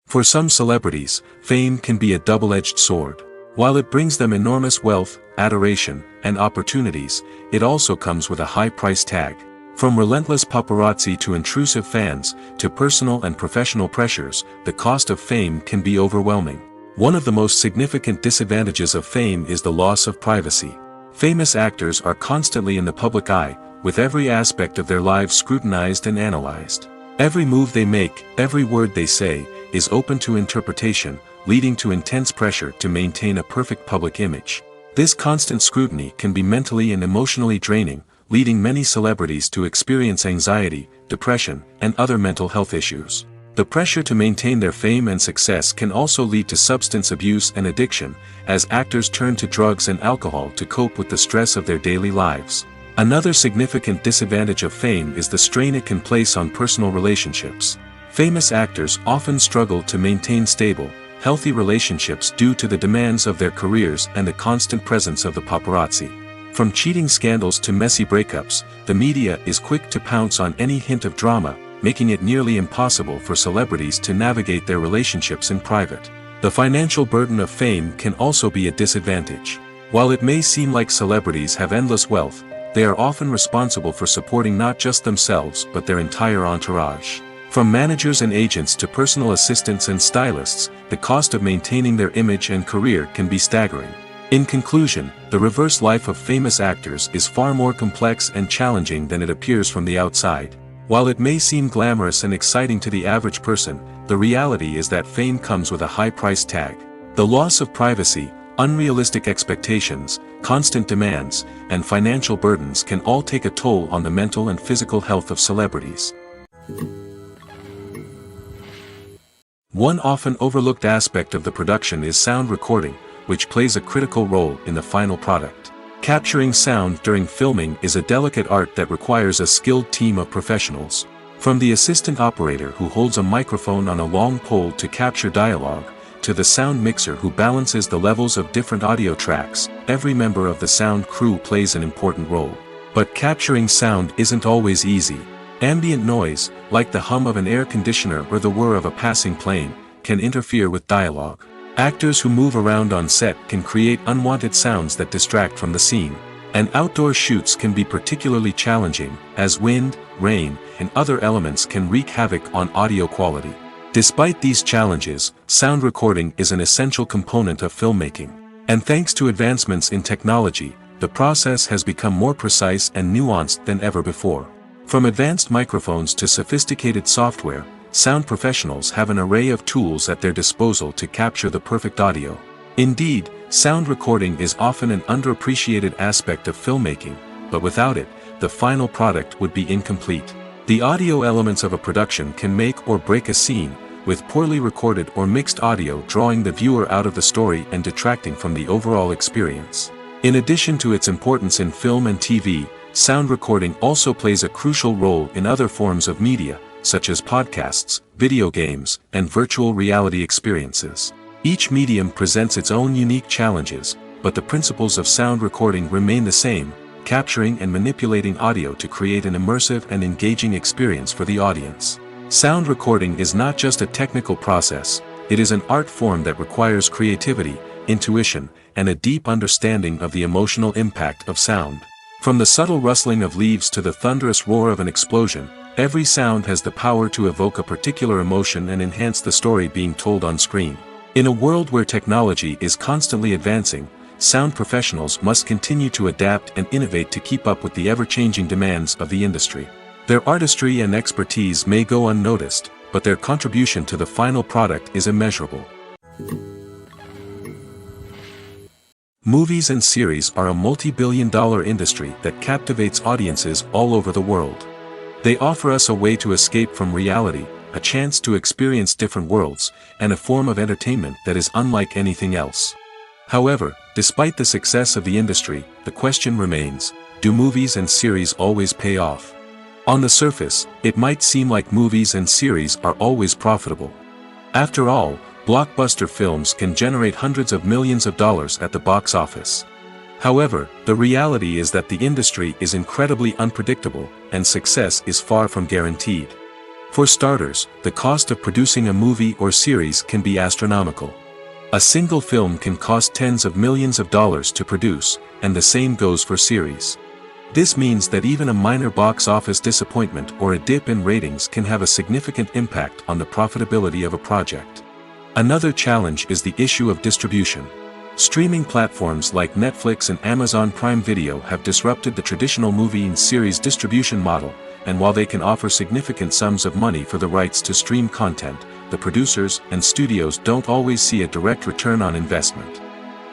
For some celebrities, fame can be a double-edged sword. While it brings them enormous wealth, adoration, and opportunities, it also comes with a high price tag. From relentless paparazzi to intrusive fans, to personal and professional pressures, the cost of fame can be overwhelming. One of the most significant disadvantages of fame is the loss of privacy. Famous actors are constantly in the public eye, with every aspect of their lives scrutinized and analyzed. Every move they make, every word they say, is open to interpretation, leading to intense pressure to maintain a perfect public image. This constant scrutiny can be mentally and emotionally draining, leading many celebrities to experience anxiety, depression, and other mental health issues. The pressure to maintain their fame and success can also lead to substance abuse and addiction, as actors turn to drugs and alcohol to cope with the stress of their daily lives. Another significant disadvantage of fame is the strain it can place on personal relationships. Famous actors often struggle to maintain stable, healthy relationships due to the demands of their careers and the constant presence of the paparazzi. From cheating scandals to messy breakups, the media is quick to pounce on any hint of drama, making it nearly impossible for celebrities to navigate their relationships in private. The financial burden of fame can also be a disadvantage. While it may seem like celebrities have endless wealth, they are often responsible for supporting not just themselves but their entire entourage. From managers and agents to personal assistants and stylists, the cost of maintaining their image and career can be staggering. In conclusion, the reverse life of famous actors is far more complex and challenging than it appears from the outside. While it may seem glamorous and exciting to the average person, the reality is that fame comes with a high price tag. The loss of privacy, unrealistic expectations, constant demands, and financial burdens can all take a toll on the mental and physical health of celebrities. One often overlooked aspect of the production is sound recording, which plays a critical role in the final product. Capturing sound during filming is a delicate art that requires a skilled team of professionals. From the assistant operator who holds a microphone on a long pole to capture dialogue, to the sound mixer who balances the levels of different audio tracks, every member of the sound crew plays an important role. But capturing sound isn't always easy. Ambient noise, like the hum of an air conditioner or the whir of a passing plane, can interfere with dialogue. Actors who move around on set can create unwanted sounds that distract from the scene. And outdoor shoots can be particularly challenging, as wind, rain, and other elements can wreak havoc on audio quality. Despite these challenges, sound recording is an essential component of filmmaking. And thanks to advancements in technology, the process has become more precise and nuanced than ever before. From advanced microphones to sophisticated software, sound professionals have an array of tools at their disposal to capture the perfect audio. Indeed, sound recording is often an underappreciated aspect of filmmaking, but without it, the final product would be incomplete. The audio elements of a production can make or break a scene, with poorly recorded or mixed audio drawing the viewer out of the story and detracting from the overall experience. In addition to its importance in film and TV, sound recording also plays a crucial role in other forms of media, such as podcasts, video games, and virtual reality experiences. Each medium presents its own unique challenges, but the principles of sound recording remain the same, capturing and manipulating audio to create an immersive and engaging experience for the audience. Sound recording is not just a technical process, it is an art form that requires creativity, intuition, and a deep understanding of the emotional impact of sound. From the subtle rustling of leaves to the thunderous roar of an explosion, Every sound has the power to evoke a particular emotion and enhance the story being told on screen. In a world where technology is constantly advancing, sound professionals must continue to adapt and innovate to keep up with the ever-changing demands of the industry. Their artistry and expertise may go unnoticed, but their contribution to the final product is immeasurable. Movies and series are a multi-billion-dollar industry that captivates audiences all over the world. They offer us a way to escape from reality, a chance to experience different worlds, and a form of entertainment that is unlike anything else. However, despite the success of the industry, the question remains, do movies and series always pay off? On the surface, it might seem like movies and series are always profitable. After all, blockbuster films can generate hundreds of millions of dollars at the box office. However, the reality is that the industry is incredibly unpredictable, and success is far from guaranteed. For starters, the cost of producing a movie or series can be astronomical. A single film can cost tens of millions of dollars to produce, and the same goes for series. This means that even a minor box office disappointment or a dip in ratings can have a significant impact on the profitability of a project. Another challenge is the issue of distribution. Streaming platforms like Netflix and Amazon Prime Video have disrupted the traditional movie and series distribution model, and while they can offer significant sums of money for the rights to stream content, the producers and studios don't always see a direct return on investment.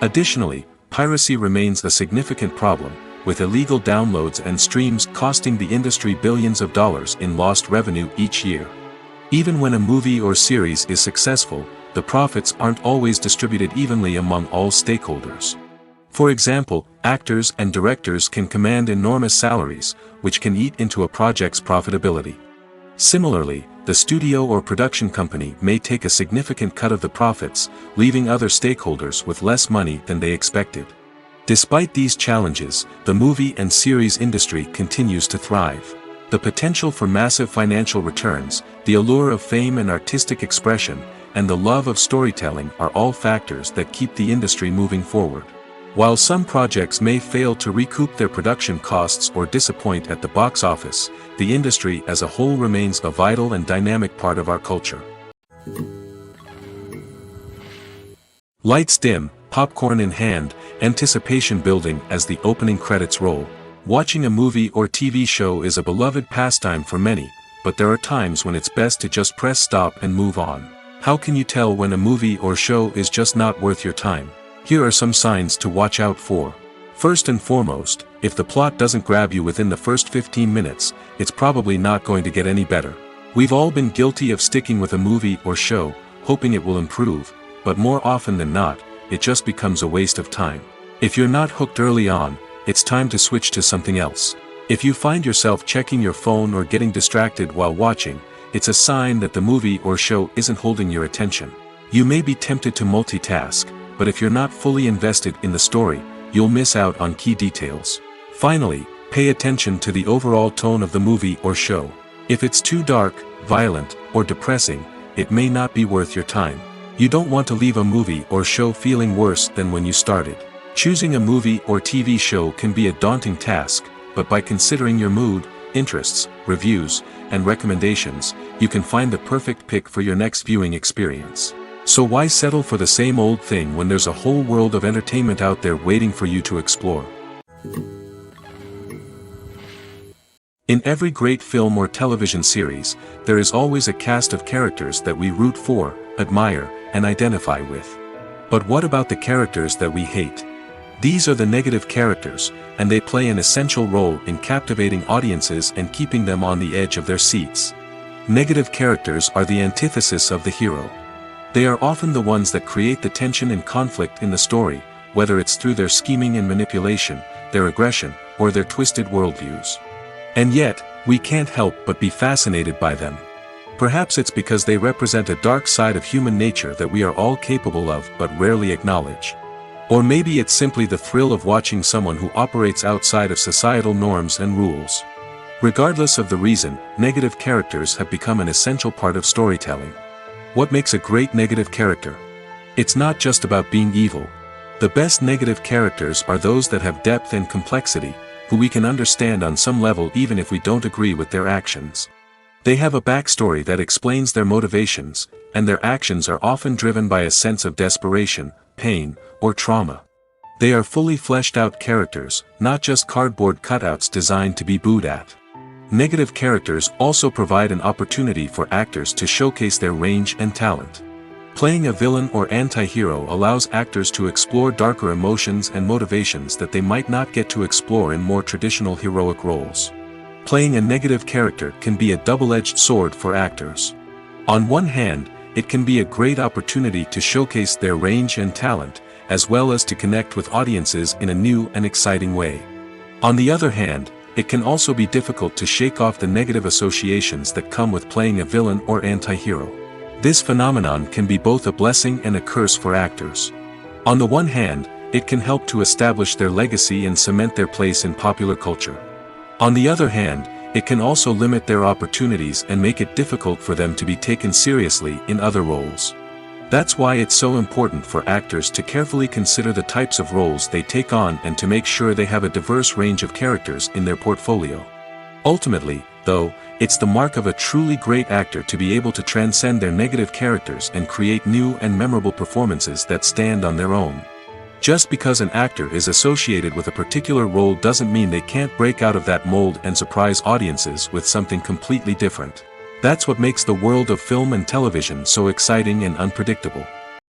Additionally, piracy remains a significant problem, with illegal downloads and streams costing the industry billions of dollars in lost revenue each year. Even when a movie or series is successful, the profits aren't always distributed evenly among all stakeholders. For example, actors and directors can command enormous salaries, which can eat into a project's profitability. Similarly, the studio or production company may take a significant cut of the profits, leaving other stakeholders with less money than they expected. Despite these challenges, the movie and series industry continues to thrive. The potential for massive financial returns, the allure of fame and artistic expression, and the love of storytelling are all factors that keep the industry moving forward. While some projects may fail to recoup their production costs or disappoint at the box office, the industry as a whole remains a vital and dynamic part of our culture. Lights dim, popcorn in hand, anticipation building as the opening credits roll. Watching a movie or TV show is a beloved pastime for many, but there are times when it's best to just press stop and move on. How can you tell when a movie or show is just not worth your time? Here are some signs to watch out for. First and foremost, if the plot doesn't grab you within the first 15 minutes, it's probably not going to get any better. We've all been guilty of sticking with a movie or show, hoping it will improve, but more often than not, it just becomes a waste of time. If you're not hooked early on, it's time to switch to something else. If you find yourself checking your phone or getting distracted while watching, it's a sign that the movie or show isn't holding your attention. You may be tempted to multitask, but if you're not fully invested in the story, you'll miss out on key details. Finally, pay attention to the overall tone of the movie or show. If it's too dark, violent, or depressing, it may not be worth your time. You don't want to leave a movie or show feeling worse than when you started. Choosing a movie or TV show can be a daunting task, but by considering your mood, interests, reviews, and recommendations, you can find the perfect pick for your next viewing experience. So why settle for the same old thing when there's a whole world of entertainment out there waiting for you to explore? In every great film or television series, there is always a cast of characters that we root for, admire, and identify with. But what about the characters that we hate? These are the negative characters, and they play an essential role in captivating audiences and keeping them on the edge of their seats. Negative characters are the antithesis of the hero. They are often the ones that create the tension and conflict in the story, whether it's through their scheming and manipulation, their aggression, or their twisted worldviews. And yet, we can't help but be fascinated by them. Perhaps it's because they represent a dark side of human nature that we are all capable of but rarely acknowledge. Or maybe it's simply the thrill of watching someone who operates outside of societal norms and rules. Regardless of the reason, negative characters have become an essential part of storytelling. What makes a great negative character? It's not just about being evil. The best negative characters are those that have depth and complexity, who we can understand on some level even if we don't agree with their actions. They have a backstory that explains their motivations, and their actions are often driven by a sense of desperation, pain, or trauma. They are fully fleshed out characters, not just cardboard cutouts designed to be booed at. Negative characters also provide an opportunity for actors to showcase their range and talent. Playing a villain or anti-hero allows actors to explore darker emotions and motivations that they might not get to explore in more traditional heroic roles. Playing a negative character can be a double-edged sword for actors. On one hand, it can be a great opportunity to showcase their range and talent, as well as to connect with audiences in a new and exciting way. On the other hand, it can also be difficult to shake off the negative associations that come with playing a villain or anti-hero. This phenomenon can be both a blessing and a curse for actors. On the one hand, it can help to establish their legacy and cement their place in popular culture. On the other hand, it can also limit their opportunities and make it difficult for them to be taken seriously in other roles. That's why it's so important for actors to carefully consider the types of roles they take on and to make sure they have a diverse range of characters in their portfolio. Ultimately, though, it's the mark of a truly great actor to be able to transcend their negative characters and create new and memorable performances that stand on their own. Just because an actor is associated with a particular role doesn't mean they can't break out of that mold and surprise audiences with something completely different. That's what makes the world of film and television so exciting and unpredictable.